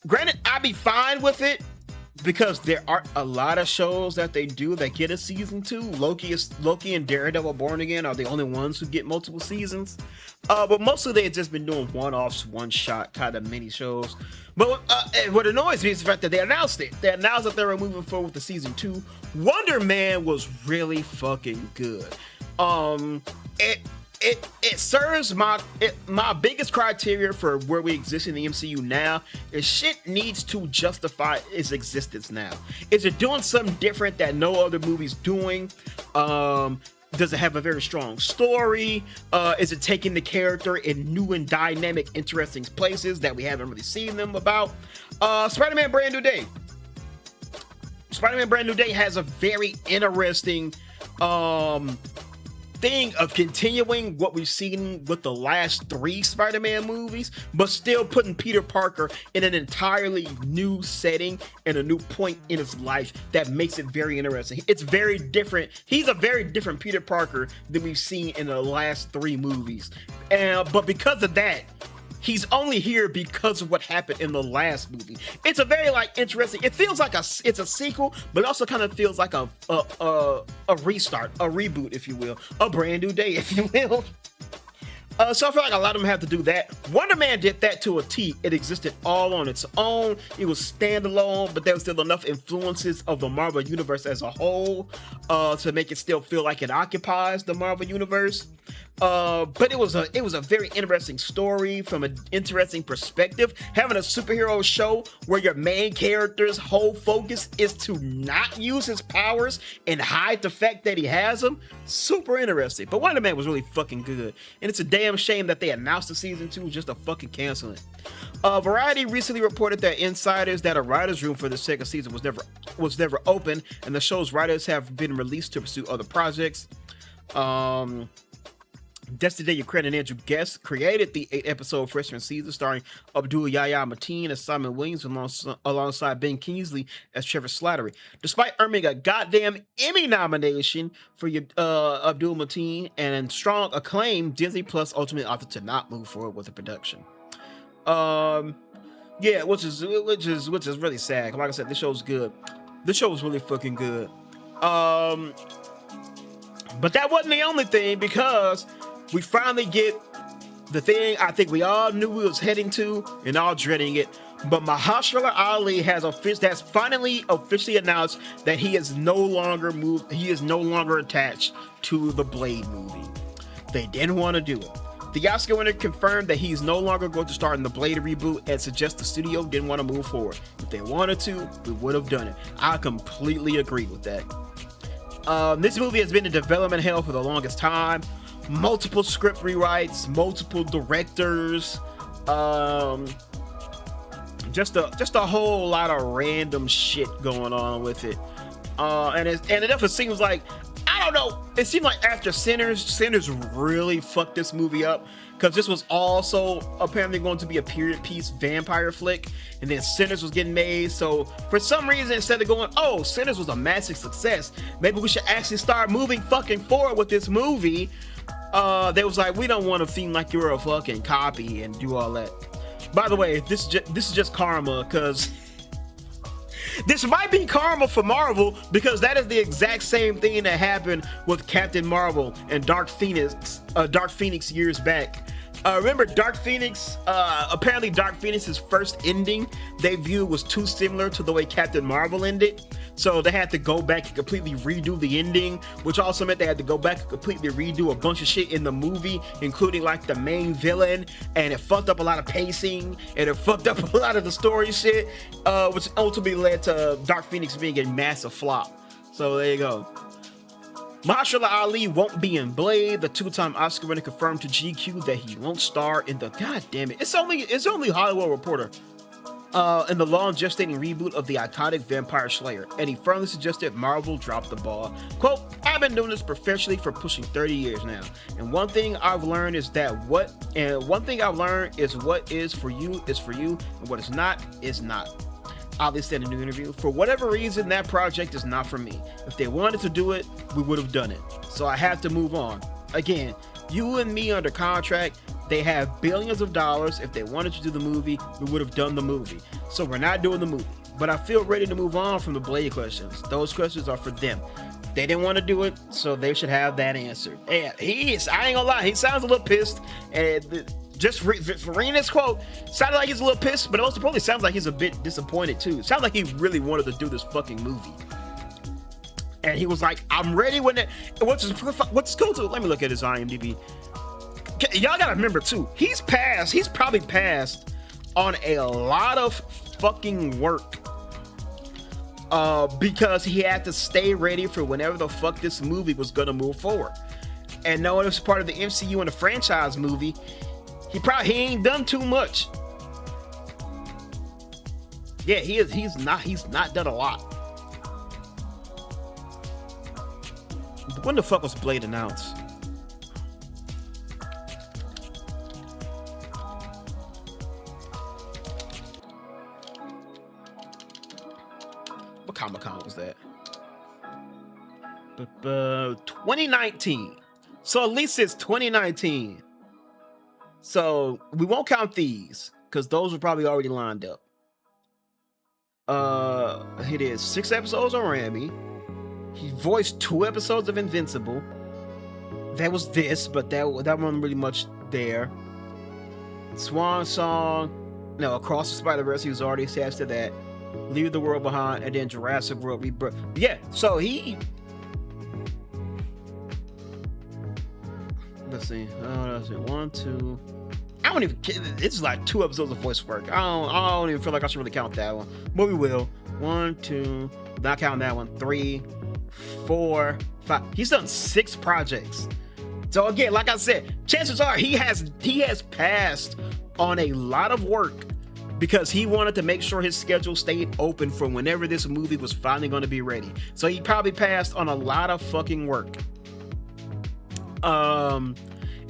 Granted, I'd be fine with it because there are a lot of shows that they do that get a season 2. Loki and Daredevil Born Again are the only ones who get multiple seasons. But mostly they've just been doing one-offs, one-shot kind of mini shows. But what annoys me is the fact that they announced it. They announced that they were moving forward with the season 2. Wonder Man was really fucking good. It serves my biggest criteria for where we exist in the MCU now is shit needs to justify its existence now. Is it doing something different that no other movie's doing? Does it have a very strong story? Is it taking the character in new and dynamic, interesting places that we haven't really seen them about? Spider-Man Brand New Day. Spider-Man Brand New Day has a very interesting thing of continuing what we've seen with the last 3 Spider-Man movies, but still putting Peter Parker in an entirely new setting and a new point in his life that makes it very interesting. It's very different. He's a very different Peter Parker than we've seen in the last 3 movies. But because of that, he's only here because of what happened in the last movie. It's a very interesting. It feels like it's a sequel, but it also kind of feels like a restart, a reboot, if you will, a brand new day, if you will. So I feel like a lot of them have to do that. Wonder Man did that to a T. It existed all on its own. It was standalone, but there was still enough influences of the Marvel Universe as a whole to make it still feel like it occupies the Marvel Universe. But it was a very interesting story from an interesting perspective. Having a superhero show where your main character's whole focus is to not use his powers and hide the fact that he has them, super interesting. But Wonder Man was really fucking good, and it's a damn shame that they announced the season 2 just to fucking cancel it. Variety recently reported that insiders that a writer's room for the second season was never open, and the show's writers have been released to pursue other projects. Destiny Ukraine and Andrew Guest created the 8-episode freshman season starring Abdul Yahya Mateen as Simon Williams alongside Ben Kingsley as Trevor Slattery. Despite earning a goddamn Emmy nomination for Abdul Mateen and strong acclaim, Disney Plus ultimately opted to not move forward with the production. Yeah, which is really sad. Like I said, this show's good. This show was really fucking good. But that wasn't the only thing, because we finally get the thing I think we all knew we was heading to and all dreading it. But Mahershala Ali has finally officially announced that he is no longer attached to the Blade movie. They didn't want to do it. The Oscar winner confirmed that he's no longer going to star in the Blade reboot and suggests the studio didn't want to move forward. If they wanted to, we would have done it. I completely agree with that. This movie has been in development hell for the longest time. Multiple script rewrites, multiple directors, just a whole lot of random shit going on with it. And it definitely seems like, I don't know, it seemed like after Sinners really fucked this movie up, because this was also apparently going to be a period piece vampire flick, and then Sinners was getting made. So for some reason, instead of going, oh, Sinners was a massive success, maybe we should actually start moving fucking forward with this movie, they was like, we don't want to seem like you're a fucking copy and do all that. By the way, this is just karma, because This might be karma for Marvel, because that is the exact same thing that happened with Captain Marvel and Dark Phoenix years back. Remember Dark Phoenix? Apparently Dark Phoenix's first ending they viewed was too similar to the way Captain Marvel ended. So they had to go back and completely redo the ending, which also meant they had to go back and completely redo a bunch of shit in the movie, including like the main villain, and it fucked up a lot of pacing, and it fucked up a lot of the story shit, which ultimately led to Dark Phoenix being a massive flop. So there you go. Mahershala Ali won't be in Blade. The two-time Oscar winner confirmed to GQ that he won't star in the it's only Hollywood Reporter in the long gestating reboot of the iconic Vampire Slayer, and he firmly suggested Marvel drop the ball. Quote, "I've been doing this professionally for pushing 30 years now, and one thing I've learned is what is for you is for you, and what is not is not." Ali said in a new interview, "For whatever reason, that project is not for me. If they wanted to do it, we would have done it. So I have to move on. Again, you and me under contract, they have billions of dollars. If they wanted to do the movie, we would have done the movie. So we're not doing the movie. But I feel ready to move on from the Blade questions. Those questions are for them. They didn't want to do it, so they should have that answered." And he is, I ain't gonna lie, he sounds a little pissed. And just reading this quote, sounded like he's a little pissed, but it also probably sounds like he's a bit disappointed too. It sounds like he really wanted to do this fucking movie. And he was like, "I'm ready when it," what's cool to, let me look at his IMDb. Y'all gotta remember too, he's probably passed on a lot of fucking work because he had to stay ready for whenever the fuck this movie was gonna move forward. And knowing it was part of the MCU and a franchise movie, he ain't done too much. Yeah, he's not done a lot. When the fuck was Blade announced? What Comic-Con was that? 2019. So at least it's 2019. So we won't count these because those were probably already lined up. It is 6 episodes on Rami. He voiced 2 episodes of Invincible. That was this, but that wasn't really much there. Swan Song, no, Across the Spider-Verse, he was already attached to that. Leave the World Behind, and then Jurassic World Rebirth. Yeah, so he. Let's see. Let's see. 1, 2. I don't even. It's like 2 episodes of voice work. I don't even feel like I should really count that one, but we will. 1, 2. Not counting that one. 3, 4, 5. He's done 6 projects. So again, like I said, chances are he has passed on a lot of work because he wanted to make sure his schedule stayed open for whenever this movie was finally going to be ready. So he probably passed on a lot of fucking work. And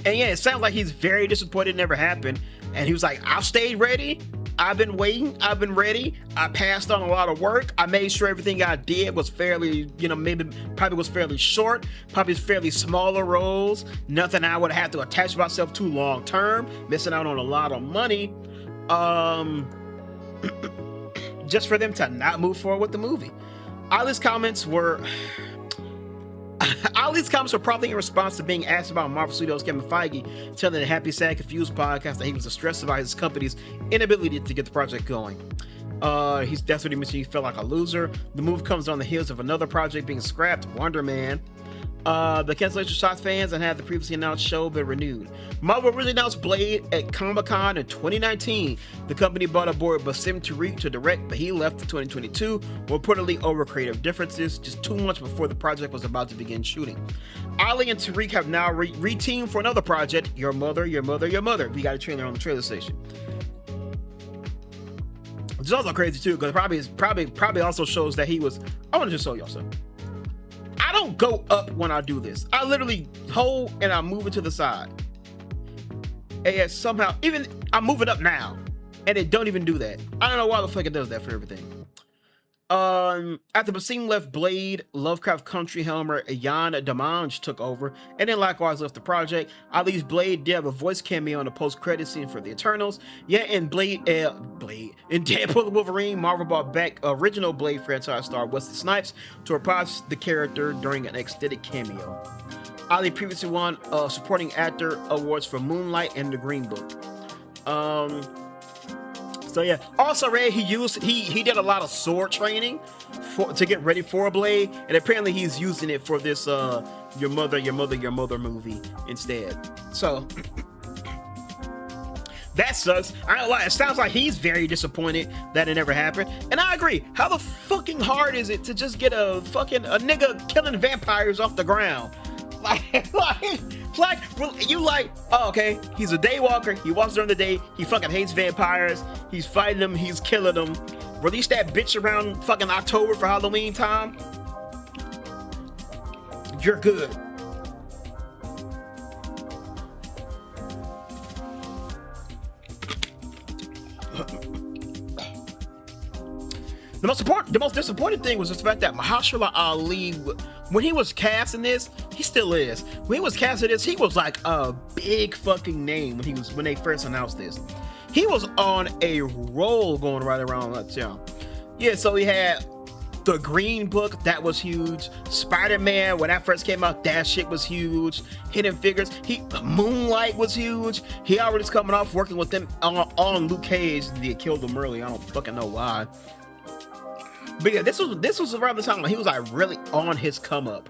yeah, it sounds like he's very disappointed it never happened. And he was like, "I've stayed ready. I've been waiting. I've been ready. I passed on a lot of work. I made sure everything I did was fairly, probably was fairly short, probably fairly smaller roles. Nothing I would have to attach myself to long term, missing out on a lot of money. Just for them to not move forward with the movie." Ali's comments were probably in response to being asked about Marvel Studios' Kevin Feige telling the Happy Sad Confused podcast that he was stressed about his company's inability to get the project going. That's what he mentioned. He felt like a loser. The move comes on the heels of another project being scrapped, Wonder Man. The cancellation shocked fans and had the previously announced show been renewed. Marvel originally announced Blade at Comic-Con in 2019. The company brought aboard Basim Tariq to direct, but he left in 2022, reportedly over creative differences, just 2 months before the project was about to begin shooting. Ali and Tariq have now re-teamed for another project, Your Mother, Your Mother, Your Mother. We got a trailer on the trailer station. Which is also crazy too, because probably also shows that he was. I want to just show y'all something. I don't go up when I do this. I literally hold and I move it to the side. And somehow, I'm moving up now, and it don't even do that. I don't know why the fuck it does that for everything. After Basim left Blade, Lovecraft Country helmer Jan Damange took over, and then likewise left the project. Ali's Blade did have a voice cameo in the post-credit scene for the Eternals. Yeah, in Blade, in Deadpool the Wolverine, Marvel brought back original Blade franchise star Wesley Snipes to reprise the character during an extended cameo. Ali previously won supporting actor awards for Moonlight and The Green Book. So yeah. Also, Ray, he did a lot of sword training to get ready for Blade, and apparently he's using it for this Your Mother movie instead. So that sucks. I don't lie. It sounds like he's very disappointed that it never happened, and I agree. How the fucking hard is it to just get a nigga killing vampires off the ground? Oh, okay, he's a daywalker. He walks during the day. He fucking hates vampires. He's fighting them. He's killing them. Release that bitch around fucking October for Halloween time. You're good. The most disappointing thing was the fact that Mahershala Ali, when he was cast in this, he still is. When he was cast in this, he was like a big fucking name when they first announced this. He was on a roll going right around that time. Yeah, so he had the Green Book, that was huge. Spider-Man, when that first came out, that shit was huge. Hidden Figures, Moonlight was huge. He already was coming off working with them on Luke Cage. They killed him early. I don't fucking know why. But yeah, this was around the time when he was like really on his come up.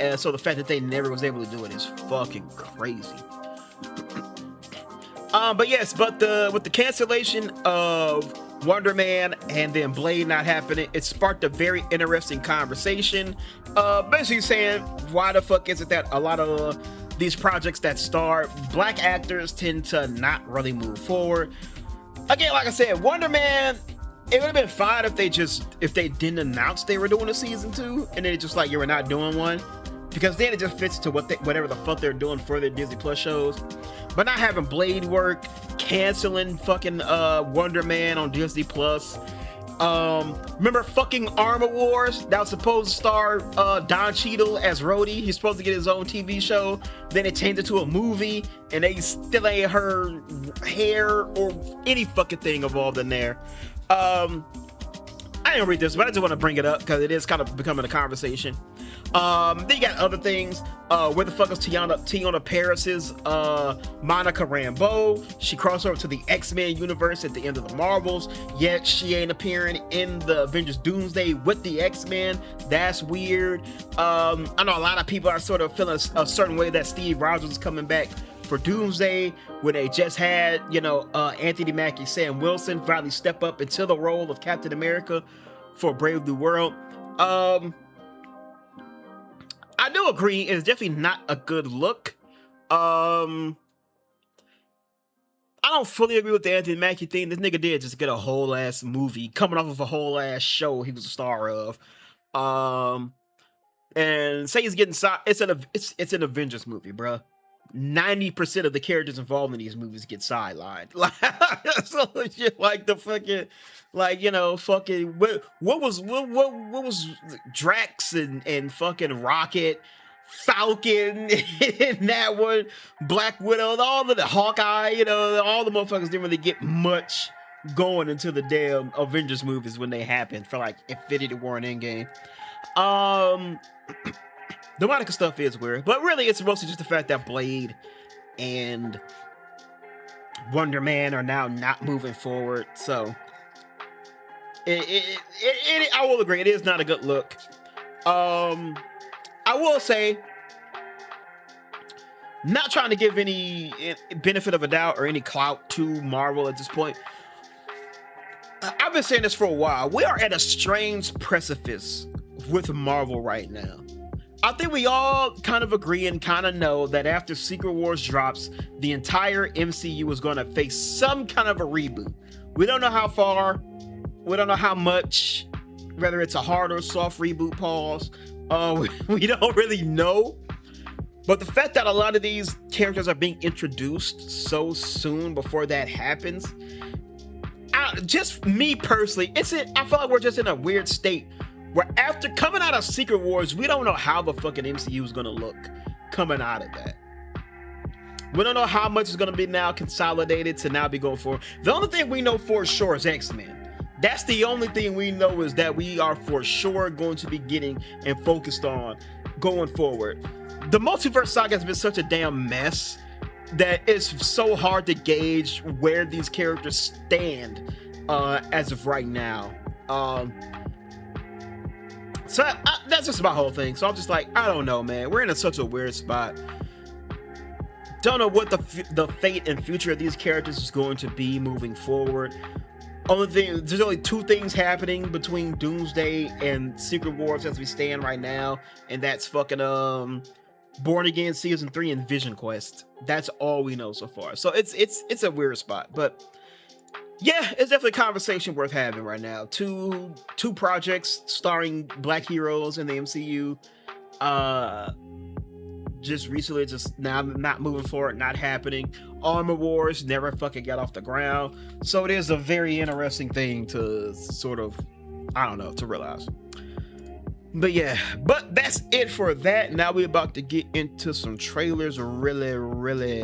And so the fact that they never was able to do it is fucking crazy. But yes, with the cancellation of Wonder Man and then Blade not happening, it sparked a very interesting conversation. Basically saying, why the fuck is it that a lot of these projects that star black actors tend to not really move forward? Again, like I said, Wonder Man, it would have been fine if they didn't announce they were doing a season 2, and then it's just like, you were not doing one, because then it just fits to whatever the fuck they're doing for their Disney Plus shows. But not having Blade work, canceling fucking Wonder Man on Disney Plus. Remember fucking Armor Wars that was supposed to star Don Cheadle as Rhodey? He's supposed to get his own TV show. Then it changed it to a movie, and they still ain't heard hair or any fucking thing involved in there. I didn't read this, but I just want to bring it up because it is kind of becoming a conversation. Then you got other things. Where the fuck is Tiana Paris's Monica Rambeau? She crossed over to the X-Men universe at the end of the Marvels, yet she ain't appearing in the Avengers Doomsday with the X-Men. That's weird. I know a lot of people are sort of feeling a certain way that Steve Rogers is coming back for Doomsday, where they just had, Anthony Mackie, Sam Wilson finally step up into the role of Captain America for Brave New World. I do agree, it's definitely not a good look. I don't fully agree with the Anthony Mackie thing. This nigga did just get a whole ass movie coming off of a whole ass show he was a star of. And say he's getting it's an Avengers movie, bruh. 90% of the characters involved in these movies get sidelined. Like, so legit, like the fucking, fucking what was Drax and fucking Rocket, Falcon, and that one, Black Widow, all of the Hawkeye, all the motherfuckers didn't really get much going into the damn Avengers movies when they happened for like Infinity War and Endgame. The Monica stuff is weird, but really it's mostly just the fact that Blade and Wonder Man are now not moving forward. So I will agree, it is not a good look. I will say, not trying to give any benefit of a doubt or any clout to Marvel at this point. I've been saying this for a while. We are at a strange precipice with Marvel right now. I think we all kind of agree and kind of know that after Secret Wars drops, the entire MCU is going to face some kind of a reboot. We don't know how far, we don't know how much, whether it's a hard or soft reboot pause. We don't really know. But the fact that a lot of these characters are being introduced so soon before that happens, just me personally, I feel like we're just in a weird state where after coming out of Secret Wars, we don't know how the fucking MCU is gonna look coming out of that. We don't know how much is gonna be now consolidated to now be going forward. The only thing we know for sure is X-Men. That's the only thing we know, is that we are for sure going to be getting and focused on going forward. The multiverse saga has been such a damn mess that it's so hard to gauge where these characters stand as of right now. So that's just my whole thing. So I'm just like, I don't know, man. We're in such a weird spot. Don't know what the fate and future of these characters is going to be moving forward. Only thing, there's only two things happening between Doomsday and Secret Wars as we stand right now, and that's fucking Born Again Season 3 and Vision Quest. That's all we know so far. So it's a weird spot, but yeah, it's definitely a conversation worth having right now. Two projects starring Black heroes in the MCU. Just recently, just now not moving forward, not happening. Armor Wars never fucking got off the ground. So it is a very interesting thing to sort of, I don't know, to realize. But yeah, but that's it for that. Now we're about to get into some trailers really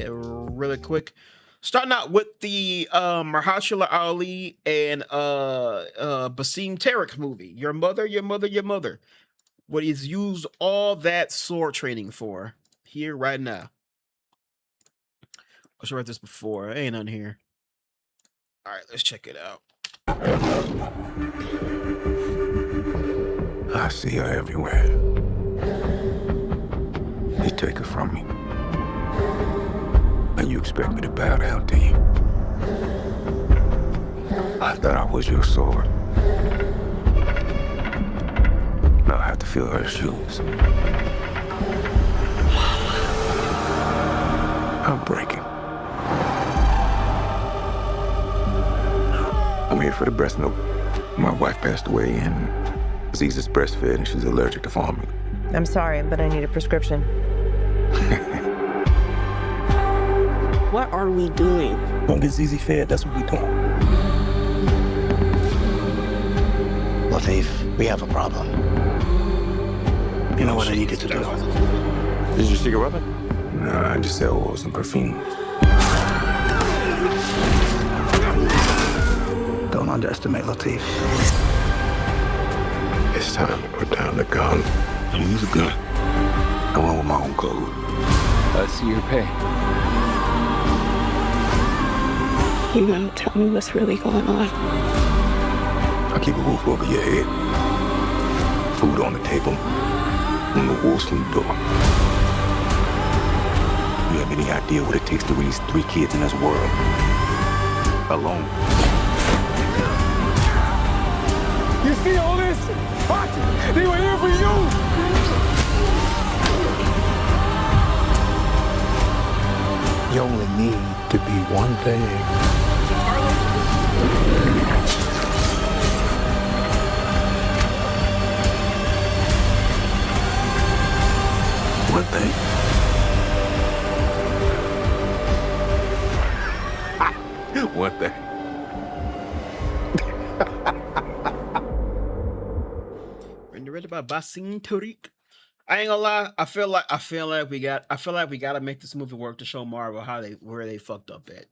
quick. Starting out with the Mahershala Ali and Basim Tarek movie, Your Mother. What he's used all that sword training for. Here right now. I should read this before. Ain't none here. All right, let's check it out. I see her everywhere. You take her from me, and you expect me to bow down to you. I thought I was your sword. Now I have to feel her shoes. I'm breaking. I'm here for the breast milk. My wife passed away, and Aziza's breastfed, and she's allergic to formula. I'm sorry, but I need a prescription. What are we doing? Gonna get Zizi fed, that's what we doing. Latif, we have a problem. You know what I needed to do? Is your secret weapon? Nah, I just sell oils and perfumes. Don't underestimate Latif. It's time to put down the gun. And use a gun. I went with my own clothes. I see your pay. You gotta tell me what's really going on. I keep a roof over your head, food on the table, and the wolves from the door. You have any idea what it takes to raise 3 kids in this world? Alone. You see all this? Watch it. They were here for you. You only need to be one thing. One thing. One thing. Directed by Basim Tarek. I ain't gonna lie. I feel like we gotta make this movie work to show Marvel where they fucked up at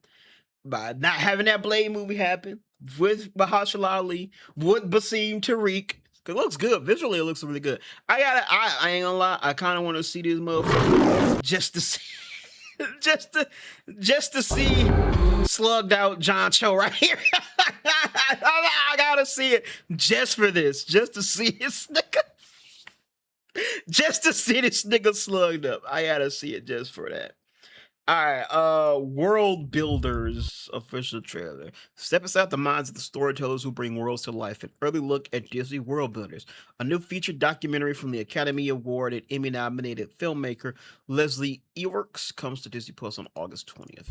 by not having that Blade movie happen with Mahershala Ali, with Basim Tarek. It looks good visually. It looks really good. I ain't gonna lie. I kind of want to see these motherfuckers just to see, just to see slugged out John Cho right here. I gotta see it just for this, just to see this nigga. Just to see this nigga slugged up. I gotta see it just for that. Alright, World Builders official trailer. Step inside the minds of the storytellers who bring worlds to life. An early look at Disney World Builders. A new feature documentary from the Academy Award and Emmy-nominated filmmaker Leslie Ewerks comes to Disney Plus on August 20th.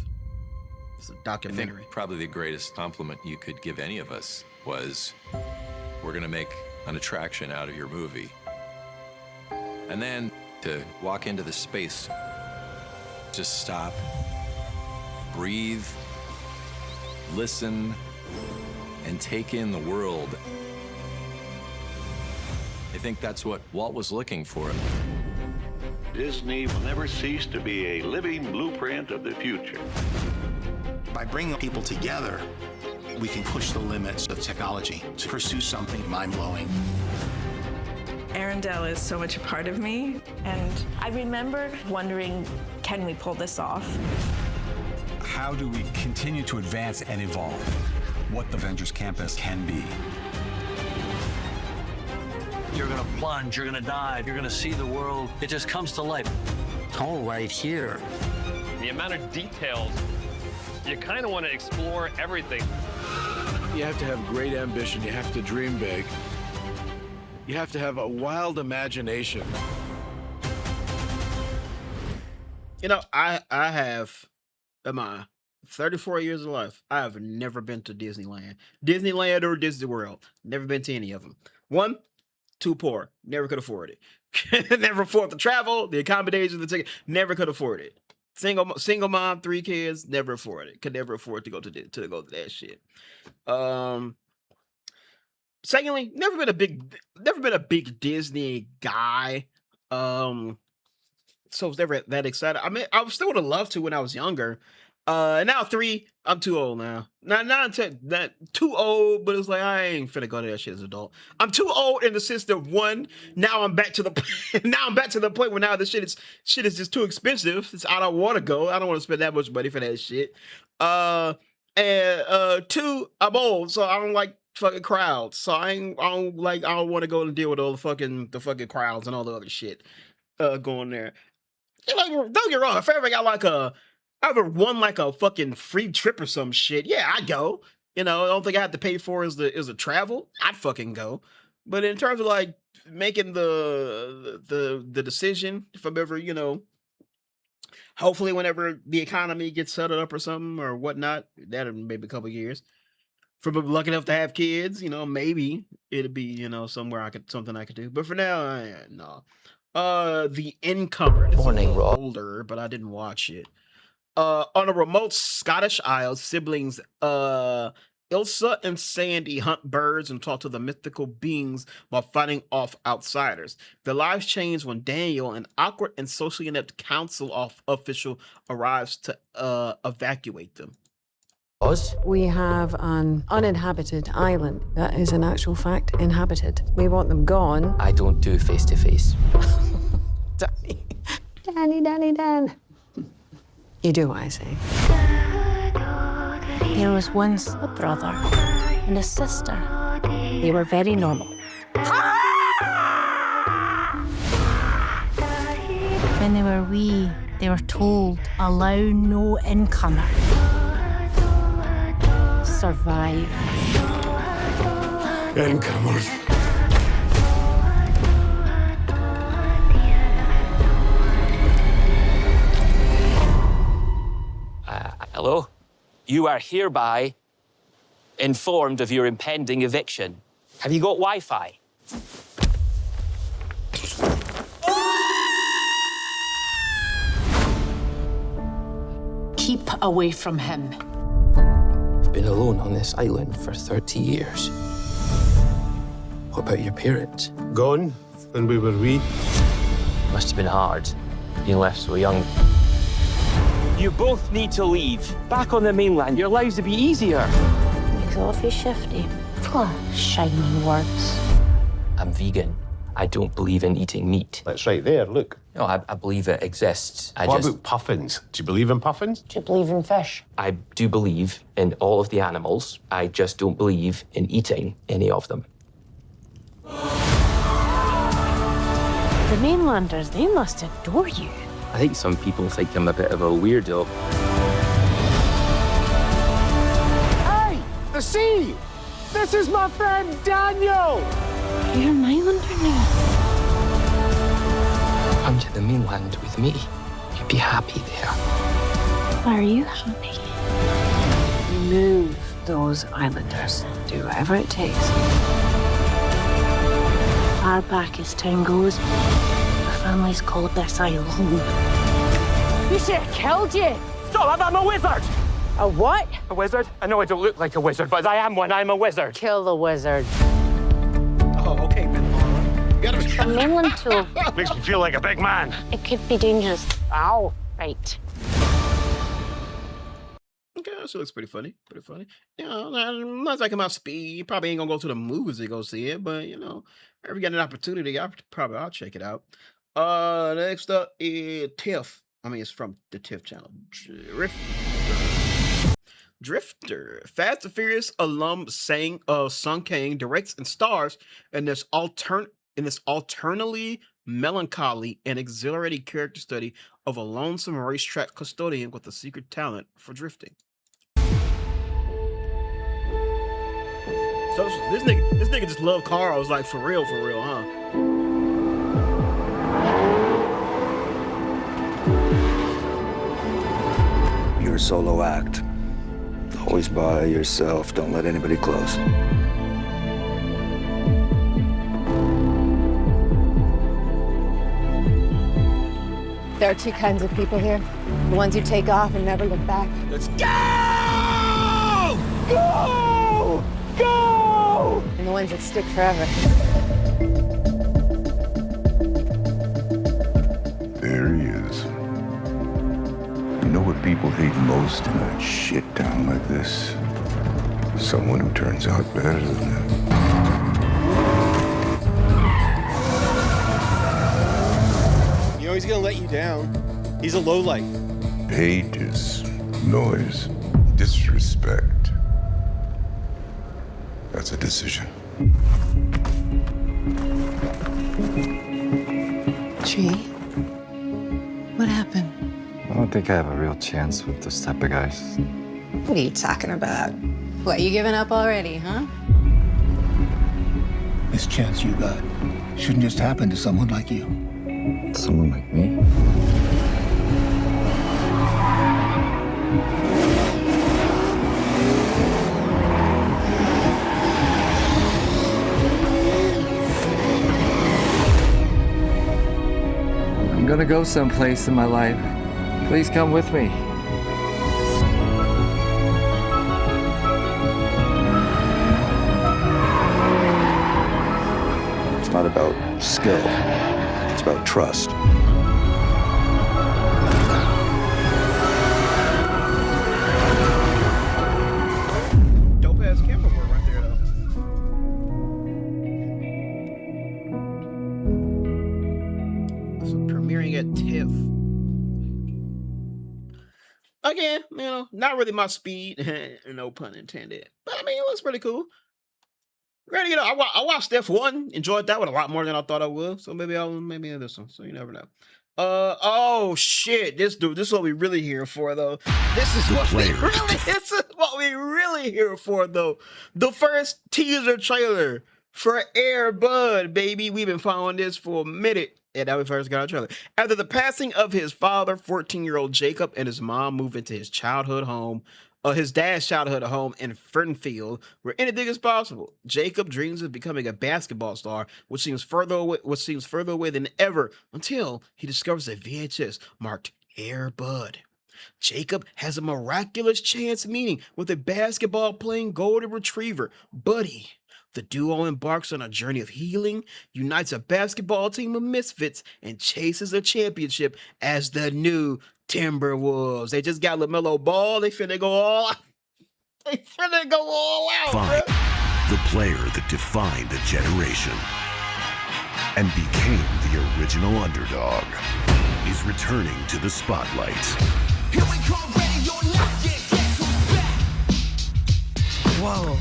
It's a documentary. I think probably the greatest compliment you could give any of us was, we're gonna make an attraction out of your movie. And then to walk into the space, just stop, breathe, listen, and take in the world. I think that's what Walt was looking for. Disney will never cease to be a living blueprint of the future. By bringing people together, we can push the limits of technology to pursue something mind-blowing. Arendelle is so much a part of me, and I remember wondering, can we pull this off? How do we continue to advance and evolve what the Avengers Campus can be? You're gonna plunge, you're gonna dive, you're gonna see the world. It just comes to life. It's all right here. The amount of details, you kind of want to explore everything. You have to have great ambition. You have to dream big. You have to have a wild imagination. You know, I have, in my 34 years of life, I have never been to Disneyland or Disney World. Never been to any of them. One, too poor. Never could afford it. Never afford the travel, the accommodation, the ticket. Never could afford it. Single mom, 3 kids. Never afford it. Could never afford to go to that shit. Secondly, never been a big Disney guy. So I was never that excited. I mean, I still would have loved to when I was younger. Now 3, I'm too old now. Not too old, but it's like I ain't finna go to that shit as an adult. I'm too old in the sense that 1, now I'm back to the point where now this shit is just too expensive. I don't want to go. I don't want to spend that much money for that shit. And 2, I'm old, so I don't like fucking crowds. So I don't want to go and deal with all the fucking crowds and all the other shit going there. Like, don't get wrong, if I ever won like a fucking free trip or some shit, yeah, I'd go. You know, I don't think I have to pay for is the travel. I'd fucking go. But in terms of like making the decision, if I'm ever, you know, hopefully whenever the economy gets settled up or something or whatnot, that'll maybe a couple years. If I'm lucky enough to have kids, you know, maybe it'd be, you know, something I could do. But for now, no. The Incomer. Morning, Rob. Older, but I didn't watch it. On a remote Scottish Isle, siblings Ilsa and Sandy hunt birds and talk to the mythical beings while fighting off outsiders. Their lives change when Daniel, an awkward and socially inept council official, arrives to evacuate them. We have an uninhabited island that is in actual fact inhabited. We want them gone. I don't do face-to-face. Danny. You do what I say. There was once a brother and a sister. They were very normal. When they were wee, they were told, allow no incomer. Survive. Incomers. Hello? You are hereby informed of your impending eviction. Have you got Wi-Fi? Keep away from him. I've been alone on this island for 30 years. What about your parents? Gone when we were wee. Must have been hard, being left so young. You both need to leave. Back on the mainland, your lives would be easier. He's awfully shifty. Full of shiny words. I'm vegan. I don't believe in eating meat. That's right there, look. No, I believe it exists. What about puffins? Do you believe in puffins? Do you believe in fish? I do believe in all of the animals. I just don't believe in eating any of them. The mainlanders, they must adore you. I think some people think I'm a bit of a weirdo. Hey, the sea! This is my friend Daniel! You're an islander now. Come to the mainland with me. You'd be happy there. Are you happy? Remove those islanders. Do whatever it takes. Far back as time goes, the family's called this isle home. He should have killed you! Stop, I'm a wizard! A what? A wizard? I know I don't look like a wizard, but I am one. I'm a wizard. Kill the wizard. Oh, okay, man. You A gotta... mainland tool. Makes me feel like a big man. It could be dangerous. Ow. Right. Okay, that looks pretty funny. Pretty funny. You know, not like my speed. You probably ain't gonna go to the movies to go see it, but you know, if you get an opportunity, I'll check it out. Next up is TIFF. I mean, it's from the TIFF channel. Drifter. Fast and Furious alum Sung Kang directs and stars in this alternately melancholy and exhilarating character study of a lonesome racetrack custodian with a secret talent for drifting. So this nigga just love cars, like for real, huh? You're a solo act. Always by yourself. Don't let anybody close. There are two kinds of people here. The ones who take off and never look back. Let's go! Go! Go! And the ones that stick forever. There he is. You know what people hate most in a shit town like this? Someone who turns out better than them. You know he's gonna let you down. He's a lowlife. Hate is noise, disrespect. That's a decision. Tree, what happened? I don't think I have a real chance with this type of guys. What are you talking about? What, you giving up already, huh? This chance you got shouldn't just happen to someone like you. Someone like me? I'm gonna go someplace in my life. Please come with me. It's not about skill. It's about trust. Dope ass camera work right there, though. It's premiering at TIFF. Again, you know, not really my speed, no pun intended. But I mean, it looks pretty cool. Ready, you know, I watched F1, enjoyed that one a lot more than I thought I would. So maybe this one. So you never know. Oh shit, this is what we really here for though. This is what we really here for though. The first teaser trailer for Air Bud, baby. We've been following this for a minute. Yeah, that we first got our trailer. After the passing of his father, 14-year-old Jacob and his mom moved into his dad's childhood home in Fernfield, where anything is possible. Jacob dreams of becoming a basketball star, which seems further away than ever, until he discovers a VHS marked Air Bud. Jacob has a miraculous chance meeting with a basketball-playing golden retriever, Buddy. The duo embarks on a journey of healing, unites a basketball team of misfits, and chases a championship as the new Timberwolves. They just got LaMelo Ball. They finna go all out. Find the player that defined a generation and became the original underdog is returning to the spotlight. Here we go, ready or not, guess who's back? Whoa.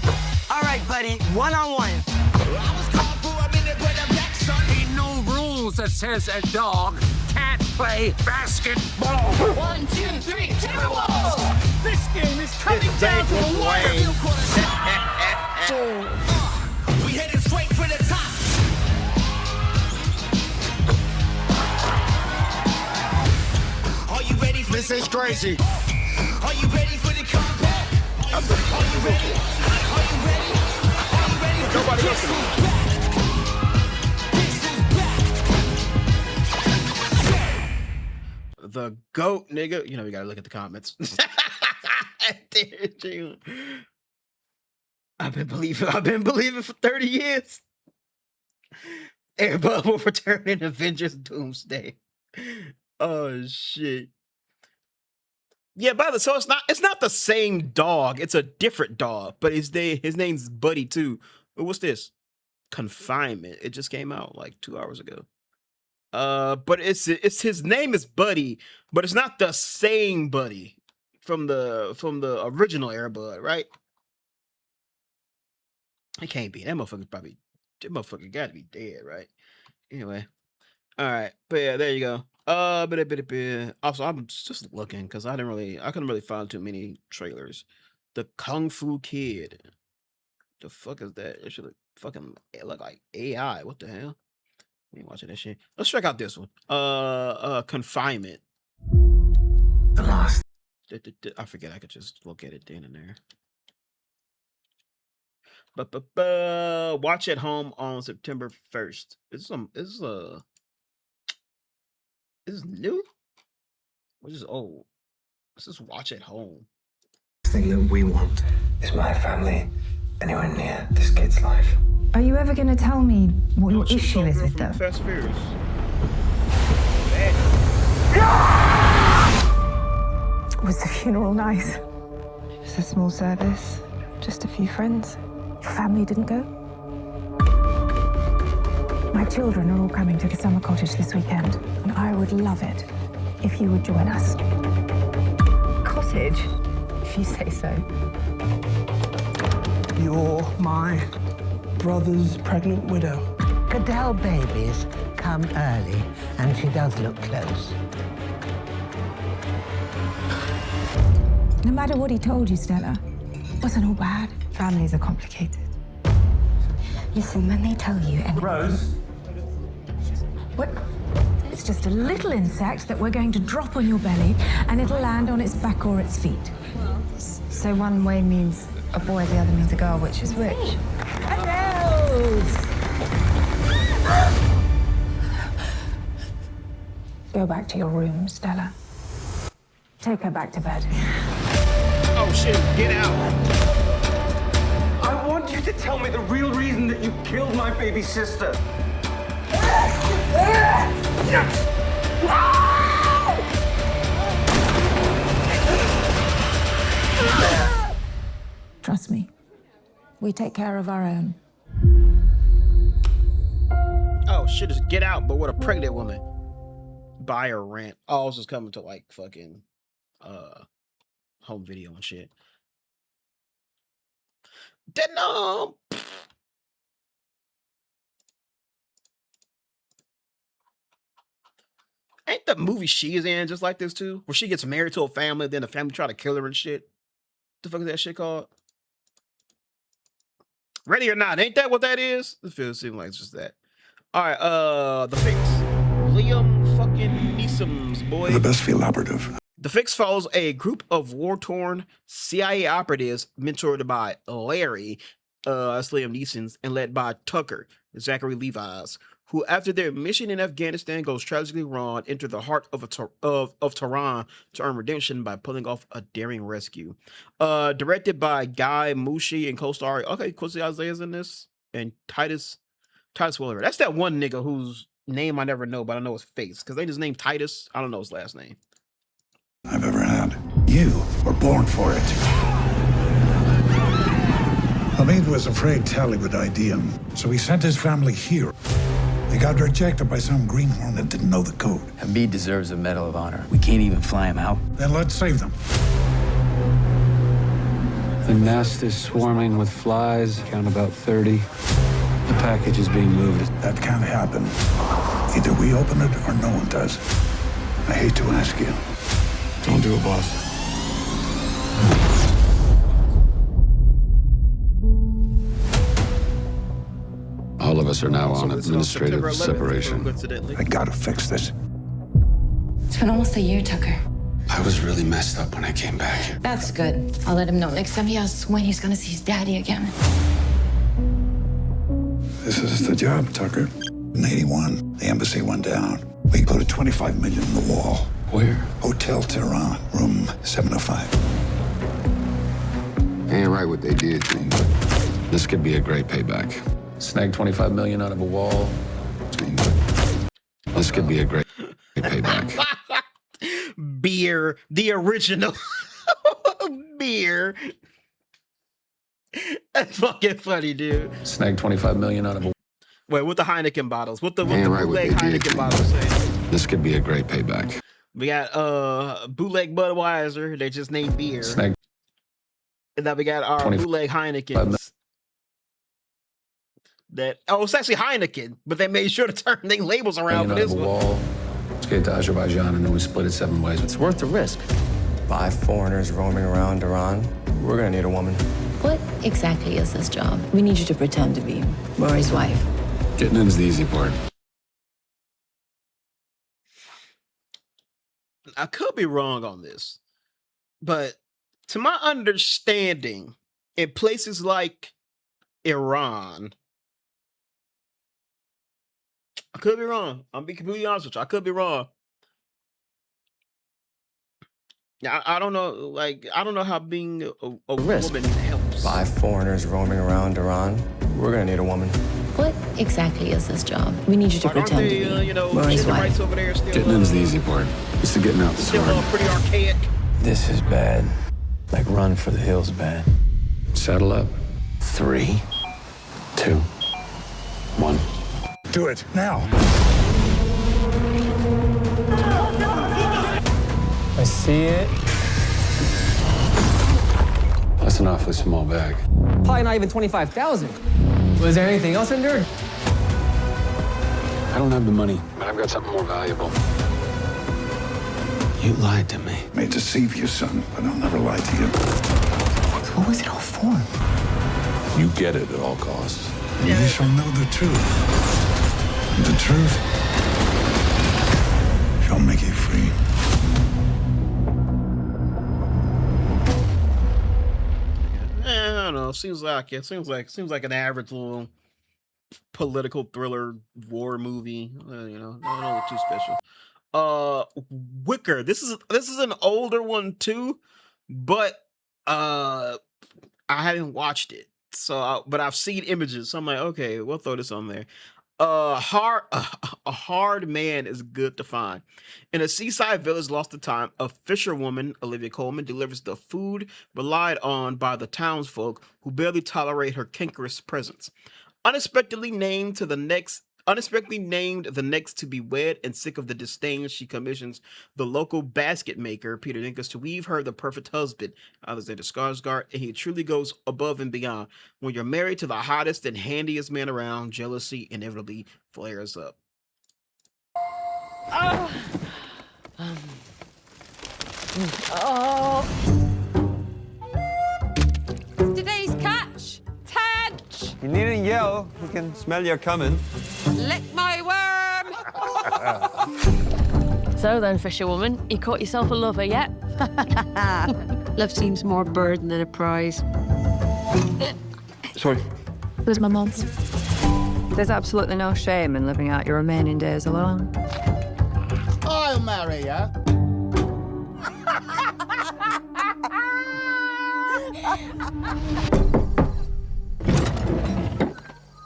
All right, buddy, one-on-one. I was called for a minute, but I'm back, son. Ain't no rules that says a dog can't play basketball. 1, 2, 3, Timberwolves! This game is coming down to the wire. We headed straight for the top. Are you ready for this? Is crazy. Are you ready for the combat? Are you ready? Are you ready? Nobody listening. The GOAT, nigga. You know, we gotta look at the comments. I've been believing for 30 years. Everybody will return in Avengers Doomsday. Oh shit. Yeah, by the so it's not the same dog. It's a different dog, but his name's Buddy too. What's this? Confinement. It just came out like 2 hours ago. But it's his name is Buddy, but it's not the same Buddy from the original Air Bud, right? It can't be. That motherfucker got to be dead, right? Anyway, all right, but yeah, there you go. Also, I'm just looking because I couldn't really find too many trailers. The Kung Fu Kid. The fuck is that? It should look like AI. What the hell? We ain't watching that shit. Let's check out this one. Confinement. The last. I forget. I could just look at it then and there. Watch at home on September 1st. Is this new? Which is old? This is watch at home. The thing that we want is my family anywhere near this kid's life. Are you ever going to tell me what your issue is with them? Fast Furious. Was the funeral nice? It was a small service, just a few friends. Your family didn't go? My children are all coming to the summer cottage this weekend, and I would love it if you would join us. Cottage? If you say so. You're my brother's pregnant widow. Cadell babies come early, and she does look close. No matter what he told you, Stella, it wasn't all bad. Families are complicated. Listen, when they tell you... Rose? What? It's just a little insect that we're going to drop on your belly, and it'll land on its back or its feet. So one way means a boy, the other means a girl. Which is which? Go back to your room, Stella. Take her back to bed. Oh shit, get out. I want you to tell me the real reason that you killed my baby sister. Trust me. We take care of our own. Oh shit, just get out, but with a pregnant woman. Buy or rent. Oh, I was just coming to like fucking home video and shit. Then ain't the movie she is in just like this too? Where she gets married to a family, then the family try to kill her and shit. The fuck is that shit called? Ready or Not? Ain't that what that is? It feels like it's just that. All right, The Fix. Liam fucking Neeson's boy. The best field operative. The Fix follows a group of war-torn CIA operatives mentored by Larry, that's Liam Neeson's, and led by Tucker, Zachary Levi's, who, after their mission in Afghanistan goes tragically wrong, enter the heart of Tehran to earn redemption by pulling off a daring rescue. Directed by Guy Mushi and co-star, okay, Quincy Isaiah's in this, and Titus Welliver. That's that one nigga whose name I never know, but I know his face, because they just named Titus. I don't know his last name. I've ever had. You were born for it. Hamid was afraid Tally would ID him, so he sent his family here. They got rejected by some greenhorn that didn't know the code. Hamid deserves a Medal of Honor. We can't even fly him out. Then let's save them. The nest is swarming with flies, count about 30. The package is being moved. That can't happen. Either we open it or no one does. I hate to ask you. Don't do it, boss. All of us are now on administrative separation. I gotta fix this. It's been almost a year, Tucker. I was really messed up when I came back here. That's good. I'll let him know next time he asks when he's gonna see his daddy again. This is the job, Tucker. In 81, the embassy went down. We put $25 million in the wall. Where? Hotel Tehran, room 705. Ain't right what they did to you. This could be a great payback. Snag 25 million out of a wall. This could be a great payback. Beer, the original beer. That's fucking funny, dude. Snag 25 million out of a. Wait, with the Heineken bottles. What the Ain't right bootleg what they did Heineken to bottles say? This could be a great payback. We got bootleg Budweiser. They just named beer. Snag. And now we got our bootleg Heinekens. That it's actually Heineken, but they made sure to turn their labels around for this one. Wall. Skate to Azerbaijan and then we split it 7 ways. It's worth the risk. 5 foreigners roaming around Iran. We're gonna need a woman. What exactly is this job? We need you to pretend to be Rory's wife. Getting in's the easy part. I could be wrong on this, but to my understanding, in places like Iran, I could be wrong. I'm being completely honest with you. I could be wrong. Yeah, I don't know. Like, I don't know how being a woman helps. 5 foreigners roaming around Iran. We're gonna need a woman. What exactly is this job? We need you to pretend to be Rory's gender wife. rights over there still, Getting in's the easy part. It's the getting out the still sword. pretty archaic. This is bad. Like Run for the Hills bad. Saddle up. 3, 2, 1. Do it now. I see it. That's an awfully small bag. Probably not even 25,000. Was there anything else in there? I don't have the money, but I've got something more valuable. You lied to me. May deceive you, son, but I'll never lie to you. What was it all for? You get it at all costs. And you shall know the truth. And the truth shall make you free. I don't know. Seems like an average little political thriller war movie. Don't look too special. Wicker. This is an older one too, but I haven't watched it. But I've seen images. So I'm like, okay, we'll throw this on there. A hard man is good to find. In a seaside village lost to time, a fisherwoman, Olivia Colman, delivers the food relied on by the townsfolk who barely tolerate her cankerous presence. Unexpectedly named the next to be wed and sick of the disdain, she commissions the local basket maker, Peter Dinklage, to weave her the perfect husband, Alexander Skarsgård, and he truly goes above and beyond. When you're married to the hottest and handiest man around, jealousy inevitably flares up. Today's catch. Tench. You needn't yell. We can smell you coming. Lick my worm. So then, fisherwoman, you caught yourself a lover yet? Love seems more burden than a prize. Sorry. It was my mom's. There's absolutely no shame in living out your remaining days alone. I'll marry you.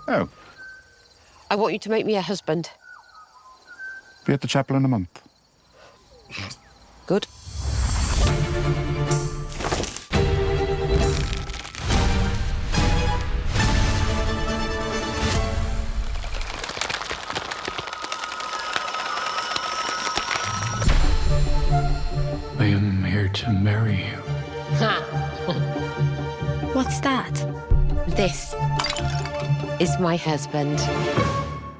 Oh. I want you to make me a husband. Be at the chapel in a month. Good. I am here to marry you. What's that? This is my husband.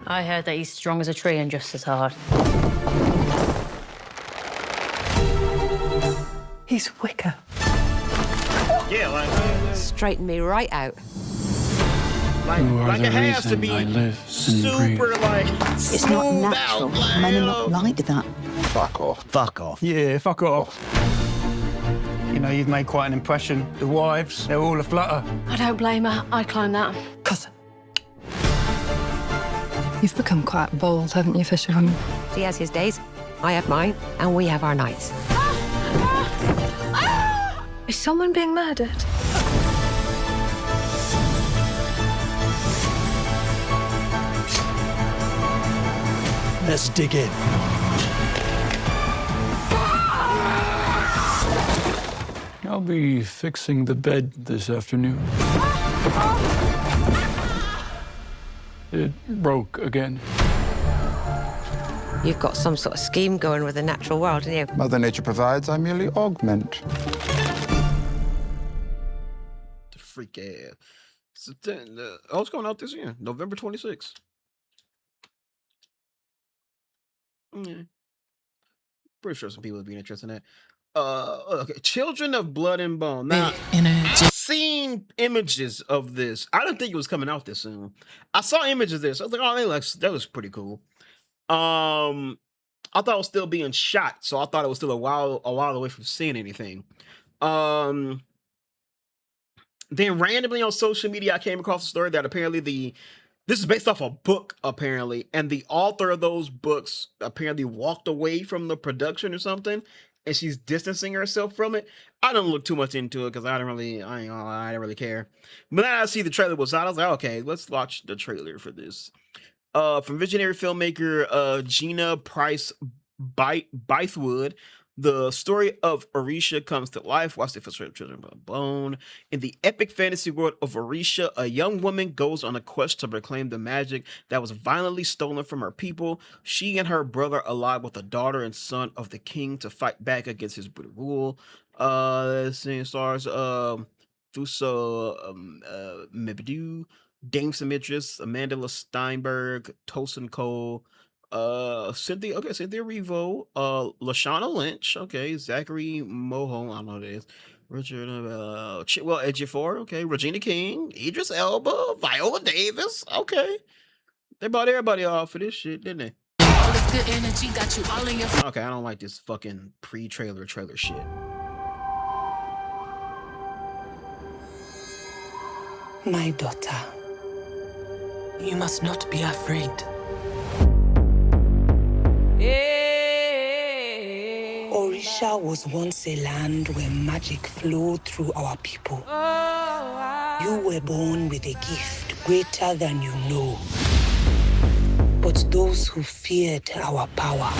I heard that he's strong as a tree and just as hard. He's Wicker. Yeah, like Straighten me right out. like it has to be super like It's not smooth natural. out, like, Men you are know? not like that. Fuck off. Fuck off. Yeah, fuck off. You know, you've made quite an impression. The wives, they're all aflutter. I don't blame her. I'd climb that. Cousin. You've become quite bold, haven't you, fisherwoman? He has his days, I have mine, and we have our nights. Is someone being murdered? Let's dig in. I'll be fixing the bed this afternoon. It broke again. You've got some sort of scheme going with the natural world, haven't you? Mother Nature provides, I merely augment. The freak ass. What's going out this year? November 26th. Yeah. Pretty sure some people would be interested in that. Okay, Children of Blood and Bone. Now, I've seen images of this. I didn't think it was coming out this soon. I saw images of this. I was like, oh, that was pretty cool. I thought it was still being shot, so I thought it was still a while away from seeing anything. Then randomly on social media, I came across a story that apparently this is based off a book, apparently, and the author of those books apparently walked away from the production or something, and she's distancing herself from it. I don't look too much into it because I didn't really care. But then I see the trailer was out. I was like, okay, let's watch the trailer for this. From visionary filmmaker Gina Price Bythewood, the story of Orisha comes to life. Watch the first Children of Bone. In the epic fantasy world of Orisha, a young woman goes on a quest to reclaim the magic that was violently stolen from her people. She and her brother ally with the daughter and son of the king to fight back against his brutal rule. Stars Thuso Mebedu, Dame Demetrius, Amanda Steinberg, Tosin Cole, Cynthia Erivo, Lashana Lynch, okay, Zachary Moho, I don't know what it is, Richard Chitwell Ejiofor, okay, Regina King, Idris Elba, Viola Davis, okay. They bought everybody off for this shit, didn't they? All this good energy got you all in your Okay, I don't like this fucking trailer shit. My daughter, you must not be afraid. Orisha was once a land where magic flowed through our people. You were born with a gift greater than you know. But those who feared our power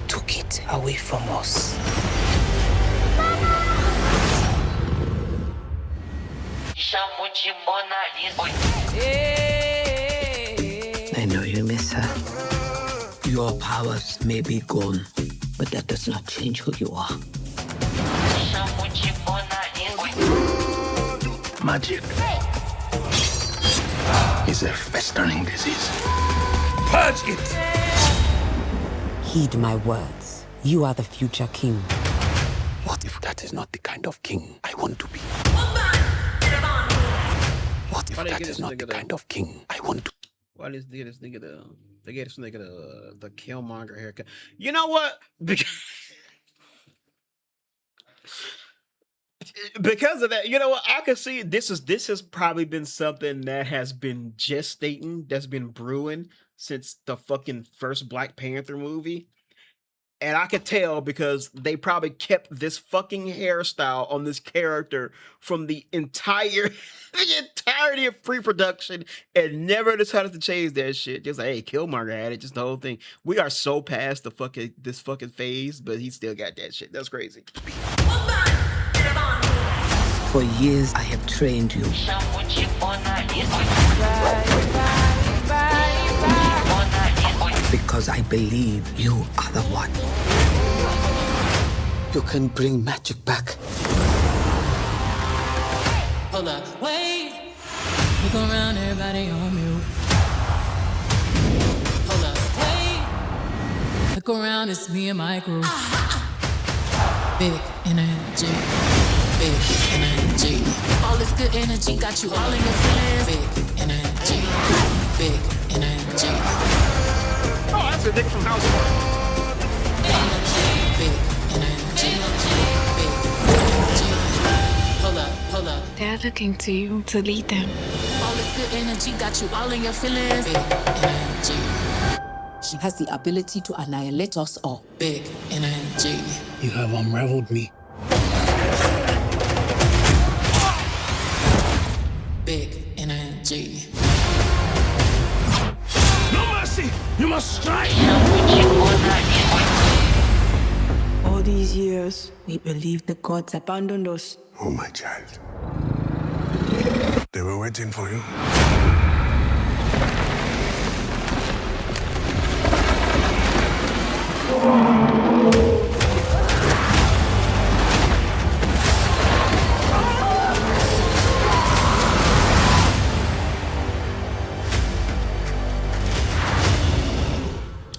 took it away from us. I know you miss her. Your powers may be gone, but that does not change who you are. Magic is a festering disease. Purge it! Heed my words. You are the future king. What if that is not the kind of king I want to be? What if that is not the kind of king I want to be? Why did they get this nigga the Killmonger haircut? You know what? Because of that, you know what? I can see this has probably been something that has been gestating, that's been brewing since the fucking first Black Panther movie. And I could tell because they probably kept this fucking hairstyle on this character from the entirety of pre-production and never decided to change that shit. Just like, hey, Killmonger had it, just the whole thing. We are so past this fucking phase, but he still got that shit. That's crazy. For years, I have trained you. Because I believe you are the one. You can bring magic back. Hold up, wait. Look around, everybody on mute. Hold up, wait. Look around, it's me and my crew. Big energy, big energy. All this good energy got you all in your feelings. Big energy, big energy. Oh, that's a dick from House Party. Big energy, big energy. Hold up. They're looking to you to lead them. All this good energy got you all in your feelings. Big energy. She has the ability to annihilate us all. Big energy. You have unraveled me. Big energy. No mercy! You must strike! All these years, we believed the gods abandoned us. Oh, my child. They were waiting for you.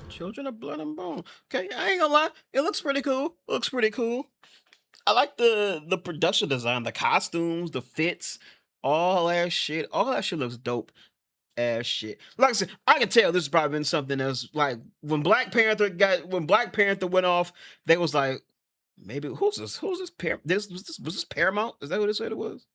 Children of Blood and Bone. Okay, I ain't gonna lie. It looks pretty cool. Looks pretty cool. I like the production design, the costumes, the fits, all that shit. All that shit looks dope as shit. Like I said, I can tell this has probably been something that's like when Black Panther went off, they was like, maybe who's this? Who's this? Was this Paramount? Is that what they said it was?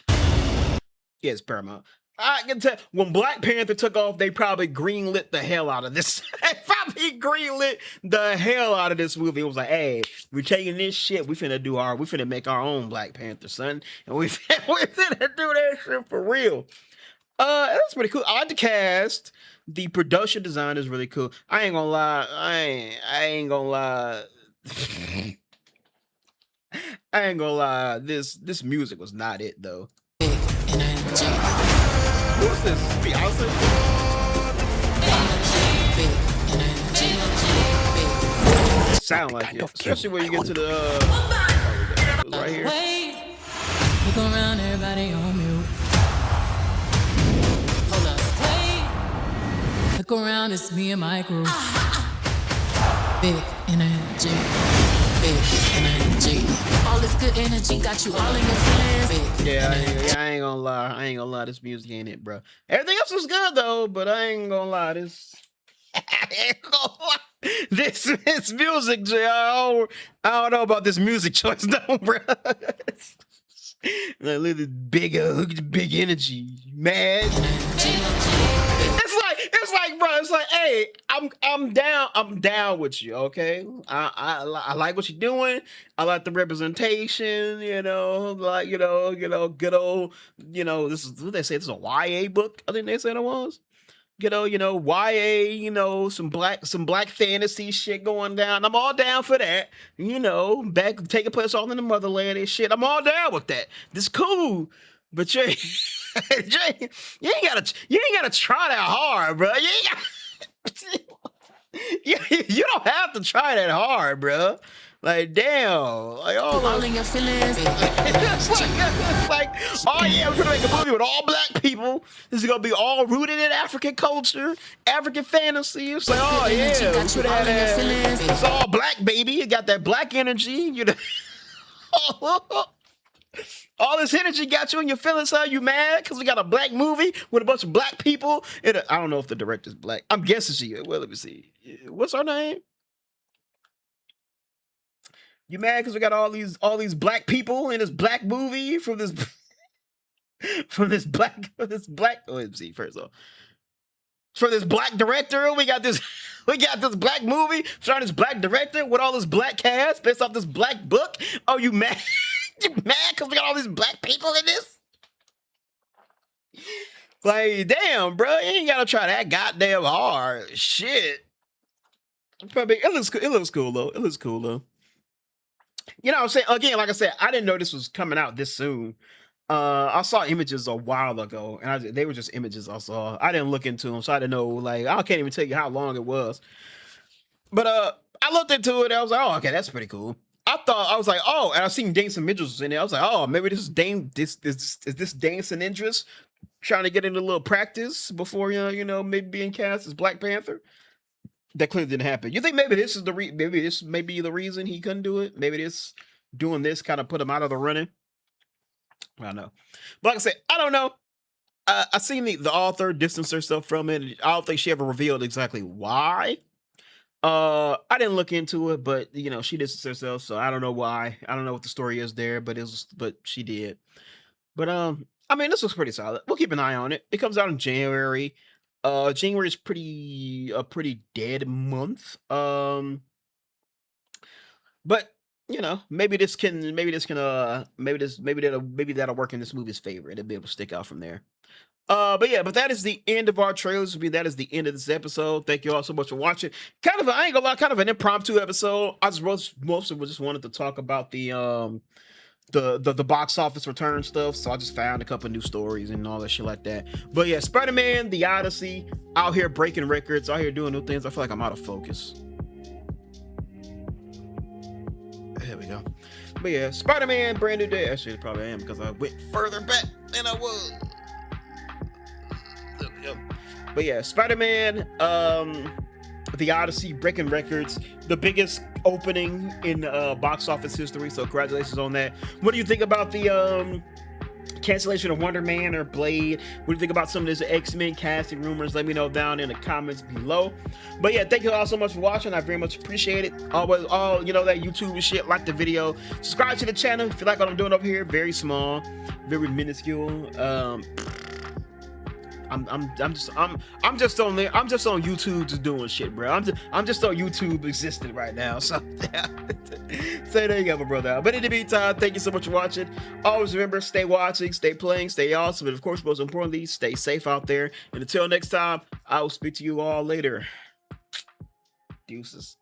Yeah, it's Paramount. I can tell when Black Panther took off, they probably greenlit the hell out of this. They probably greenlit the hell out of this movie. It was like, hey, we're taking this shit. We finna make our own Black Panther, son. And we finna do that shit for real. That's pretty cool. I like the cast. The production design is really cool. I ain't gonna lie. I ain't gonna lie. I ain't gonna lie. This music was not it though. Who's this? Beyonce? Sound like it, especially when you get to the right here. Look around, everybody on mute. Hold up, wait. Look around, it's me and my crew. Big energy, big energy. All this good energy got you all in your feelings. Yeah, I ain't gonna lie. I ain't gonna lie. This music ain't it, bro. Everything else was good though, but I ain't gonna lie. This music, I don't know about this music choice, though, bro. Like, big energy, man. It's like, bro. It's like, hey, I'm down with you, okay? I like what you're doing. I like the representation, good old, this is what they say. This is a YA book. I think they said it was. YA, some black fantasy shit going down. I'm all down for that. Back taking place all in the motherland and shit. I'm all down with that. This cool, but you ain't gotta try that hard, bro. You don't have to try that hard, bro. Like, damn. Like, all in your feelings. it's like, oh yeah, we're gonna make a movie with all black people. This is gonna be all rooted in African culture, African fantasy. It's like, oh yeah, it's all black, baby. You got that black energy. All this energy got you in your feelings. How you mad because we got a black movie with a bunch of black people? I don't know if the director's black. I'm guessing she is. Well, let me see. What's her name? You mad because we got all these black people in this black movie from this black. Oh, let me see. First of all, for this black director, we got this black movie starring this black director with all this black cast based off this black book. Oh, you mad? You mad because we got all these black people in this? Like, damn, bro, you ain't gotta try that goddamn hard. Shit. It looks cool though. It looks cool though. You know what I'm saying? Again, like I said, I didn't know this was coming out this soon. I saw images a while ago, and they were just images I saw. I didn't look into them, so I didn't know. Like, I can't even tell you how long it was. But I looked into it. I was like, oh, okay, that's pretty cool. I was like, oh, and I seen Dancing Idris in there. I was like, oh, maybe this is this Dancing Idris trying to get into a little practice before maybe being cast as Black Panther. That clearly didn't happen. You think maybe this is maybe this may be the reason he couldn't do it? Maybe doing this kind of put him out of the running. I don't know. But like I said, I don't know. I seen the author distance herself from it. I don't think she ever revealed exactly why. I didn't look into it, but she distanced herself, so I don't know why. I don't know what the story is there, but she did. But I mean, this looks pretty solid. We'll keep an eye on it. It comes out in January. January is a pretty dead month. But maybe that'll work in this movie's favor. It'll be able to stick out from there. But that is the end of our trailers. That is the end of this episode. Thank you all so much for watching. I ain't gonna lie, kind of an impromptu episode. I just mostly just wanted to talk about the box office return stuff. So I just found a couple new stories and all that shit like that. But yeah, Spider-Man, The Odyssey, out here breaking records, out here doing new things. I feel like I'm out of focus. There we go. But yeah, Spider-Man, brand new day. Actually, it probably am because I went further back than I was. There we go. But yeah, Spider-Man, The Odyssey, breaking records, the biggest opening in box office history. So congratulations on that. What do you think about the cancellation of Wonder Man or Blade? What do you think about some of this X-Men casting rumors? Let me know down in the comments below. But yeah, thank you all so much for watching. I very much appreciate it. Always, you know, that YouTube and shit. Like the video, subscribe to the channel if you like what I'm doing over here. Very small, very minuscule. I'm just on YouTube just doing shit, bro. I'm just on YouTube existing right now. So yeah. So there you go, my brother. But in the meantime, thank you so much for watching. Always remember, stay watching, stay playing, stay awesome, and of course, most importantly, stay safe out there. And until next time, I will speak to you all later. Deuces.